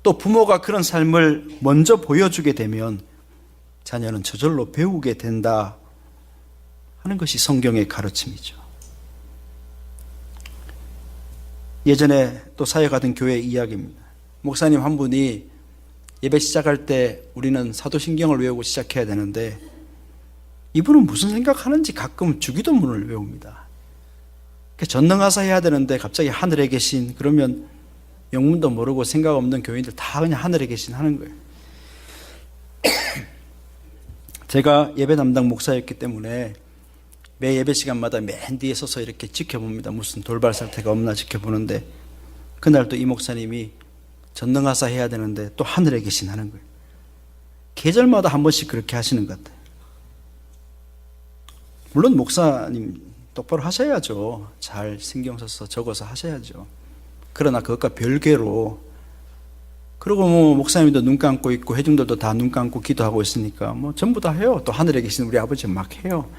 또 부모가 그런 삶을 먼저 보여주게 되면 자녀는 저절로 배우게 된다 하는 것이 성경의 가르침이죠. 예전에 또 사역하던 교회 이야기입니다. 목사님 한 분이 예배 시작할 때 우리는 사도신경을 외우고 시작해야 되는데, 이분은 무슨 생각하는지 가끔 주기도문을 외웁니다. 전능하사 해야 되는데 갑자기 하늘에 계신, 그러면 영문도 모르고 생각 없는 교인들 다 그냥 하늘에 계신 하는 거예요. 제가 예배 담당 목사였기 때문에 매 예배 시간마다 맨 뒤에 서서 이렇게 지켜봅니다. 무슨 돌발 사태가 없나 지켜보는데, 그날 또 이 목사님이 전능하사 해야 되는데 또 하늘에 계신 하는 거예요. 계절마다 한 번씩 그렇게 하시는 것 같아요. 물론 목사님 똑바로 하셔야죠. 잘 신경 써서 적어서 하셔야죠. 그러나 그것과 별개로, 그리고 뭐 목사님도 눈 감고 있고 회중들도 다 눈 감고 기도하고 있으니까 뭐 전부 다 해요. 또 하늘에 계신 우리 아버지 막 해요.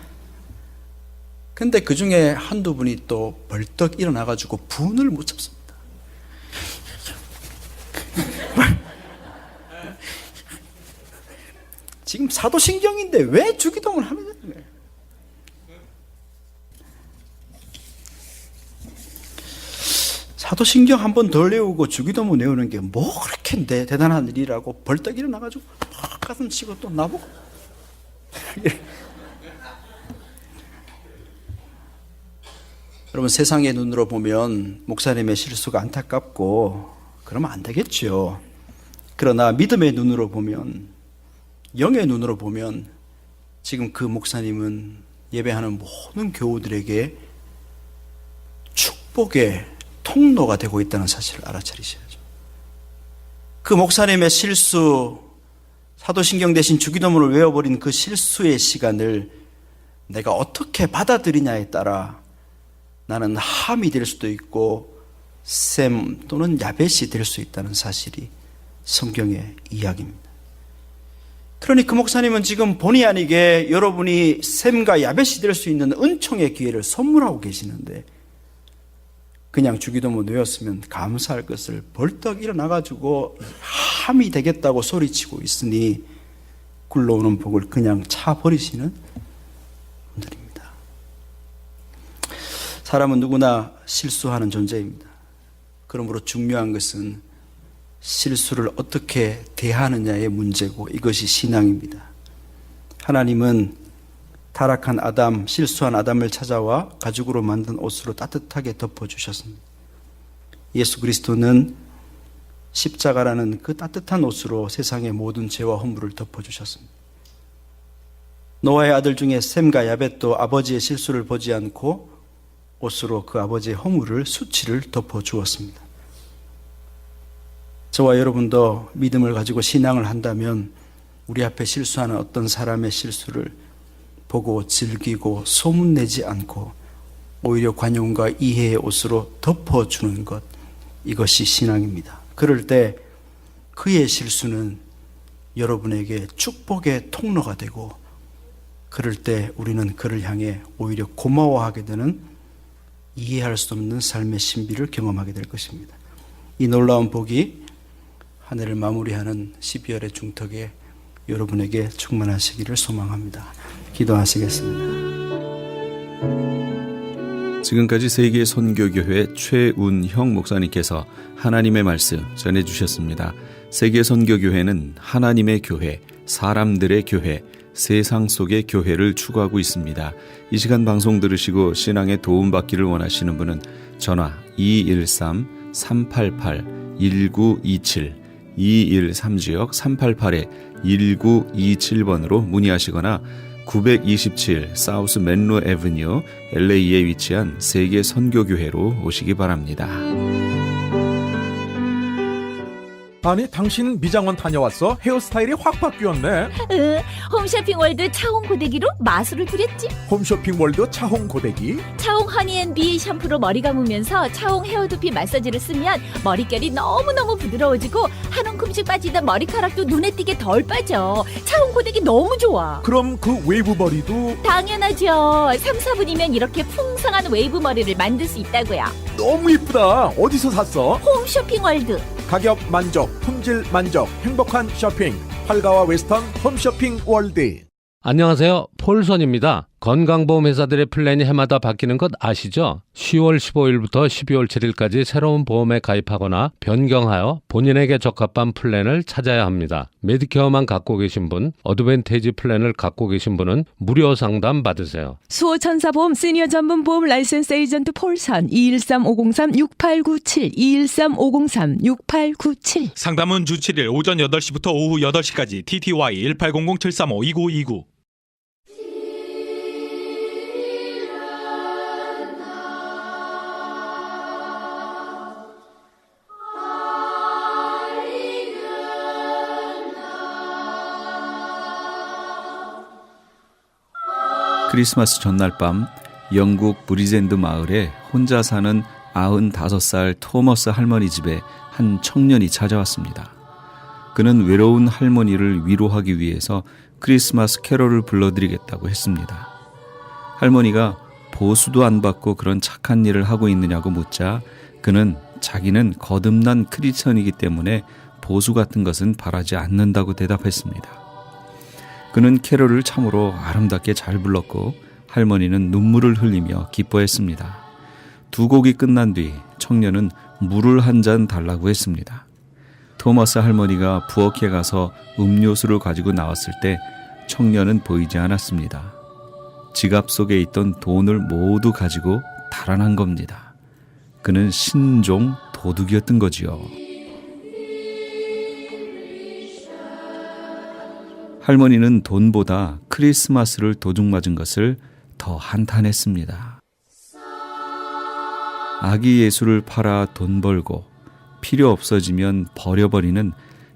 근데 그 중에 한두 분이 또 벌떡 일어나가지고 분을 못 참습니다. 지금 사도신경인데 왜 주기도문을 하면 되는 거예요? 사도신경 한 번 덜 외우고 주기도문 외우는 게 뭐 그렇게 대단한 일이라고 벌떡 일어나가지고 막 가슴 치고 또 나보고 여러분, 세상의 눈으로 보면 목사님의 실수가 안타깝고 그러면 안 되겠죠. 그러나 믿음의 눈으로 보면, 영의 눈으로 보면 지금 그 목사님은 예배하는 모든 교우들에게 축복의 통로가 되고 있다는 사실을 알아차리셔야죠. 그 목사님의 실수, 사도신경 대신 주기도문을 외워버린 그 실수의 시간을 내가 어떻게 받아들이냐에 따라 나는 함이 될 수도 있고 셈 또는 야벳이 될 수 있다는 사실이 성경의 이야기입니다. 그러니 그 목사님은 지금 본의 아니게 여러분이 셈과 야벳이 될 수 있는 은총의 기회를 선물하고 계시는데, 그냥 주기도문 외웠으면 감사할 것을 벌떡 일어나가지고 함이 되겠다고 소리치고 있으니 굴러오는 복을 그냥 차버리시는 분들입니다. 사람은 누구나 실수하는 존재입니다. 그러므로 중요한 것은 실수를 어떻게 대하느냐의 문제고, 이것이 신앙입니다. 하나님은 타락한 아담, 실수한 아담을 찾아와 가죽으로 만든 옷으로 따뜻하게 덮어주셨습니다. 예수 그리스도는 십자가라는 그 따뜻한 옷으로 세상의 모든 죄와 허물을 덮어주셨습니다. 노아의 아들 중에 셈과 야벳도 아버지의 실수를 보지 않고 옷으로 그 아버지의 허물을, 수치를 덮어주었습니다. 저와 여러분도 믿음을 가지고 신앙을 한다면 우리 앞에 실수하는 어떤 사람의 실수를 보고 즐기고 소문내지 않고 오히려 관용과 이해의 옷으로 덮어주는 것, 이것이 신앙입니다. 그럴 때 그의 실수는 여러분에게 축복의 통로가 되고, 그럴 때 우리는 그를 향해 오히려 고마워하게 되는, 이해할 수 없는 삶의 신비를 경험하게 될 것입니다. 이 놀라운 복이 한 해를 마무리하는 12월의 중턱에 여러분에게 충만하시기를 소망합니다. 기도하시겠습니다. 지금까지 세계 선교교회 최운형 목사님께서 하나님의 말씀 전해주셨습니다. 세계 선교교회는 하나님의 교회, 사람들의 교회, 세상 속의 교회를 추구하고 있습니다. 이 시간 방송 들으시고 신앙에 도움받기를 원하시는 분은 전화 213-388-1927 213지역 388-1927번으로 문의하시거나 927 사우스 맨로 애버뉴 LA에 위치한 세계 선교교회로 오시기 바랍니다. 아니, 당신 미장원 다녀왔어? 헤어스타일이 확 바뀌었네. 홈쇼핑 월드 차홍 고데기로 마술을 부렸지. 홈쇼핑 월드 차홍 고데기. 차홍 허니앤비 샴푸로 머리 감으면서 차홍 헤어두피 마사지를 쓰면 머릿결이 너무너무 부드러워지고 한 움큼씩 빠지던 머리카락도 눈에 띄게 덜 빠져. 차홍 고데기 너무 좋아. 그럼 그 웨이브 머리도 당연하죠. 3, 4분이면 이렇게 풍성한 웨이브 머리를 만들 수 있다고요. 너무 이쁘다. 어디서 샀어? 홈쇼핑 월드. 가격 만족, 품질 만족, 행복한 쇼핑. 팔가와 웨스턴 홈쇼핑 월드. 안녕하세요. 폴선입니다. 건강보험 회사들의 플랜이 해마다 바뀌는 것 아시죠? 10월 15일부터 12월 7일까지 새로운 보험에 가입하거나 변경하여 본인에게 적합한 플랜을 찾아야 합니다. 메디케어만 갖고 계신 분, 어드밴티지 플랜을 갖고 계신 분은 무료 상담 받으세요. 수호천사보험 시니어 전문 보험 라이센스 에이전트 폴선 213-503-6897 213-503-6897 상담은 주 7일 오전 8시부터 오후 8시까지 TTY 1800-735-2929. 크리스마스 전날 밤 영국 브리젠드 마을에 혼자 사는 95살 토머스 할머니 집에 한 청년이 찾아왔습니다. 그는 외로운 할머니를 위로하기 위해서 크리스마스 캐롤을 불러드리겠다고 했습니다. 할머니가 보수도 안 받고 그런 착한 일을 하고 있느냐고 묻자 그는 자기는 거듭난 크리스천이기 때문에 보수 같은 것은 바라지 않는다고 대답했습니다. 그는 캐롤을 참으로 아름답게 잘 불렀고 할머니는 눈물을 흘리며 기뻐했습니다. 두 곡이 끝난 뒤 청년은 물을 한 잔 달라고 했습니다. 토머스 할머니가 부엌에 가서 음료수를 가지고 나왔을 때 청년은 보이지 않았습니다. 지갑 속에 있던 돈을 모두 가지고 달아난 겁니다. 그는 신종 도둑이었던 거지요. 할머니는 돈보다 크리스마스를 도둑맞은 것을 더 한탄했습니다. 아기 예수를 팔아 돈 벌고 필요 없어지면 버려버리는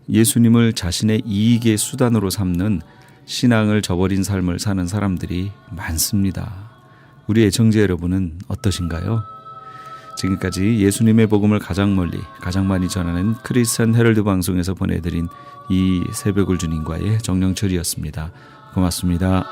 예수님을 자신의 이익의 수단으로 삼는 신앙을 저버린 삶을 사는 사람들이 많습니다. 우리 애청자 여러분은 어떠신가요? 지금까지 예수님의 복음을 가장 멀리 가장 많이 전하는 크리스천 헤럴드 방송에서 보내드린 이 새벽을 주님과의 정영철이었습니다. 고맙습니다.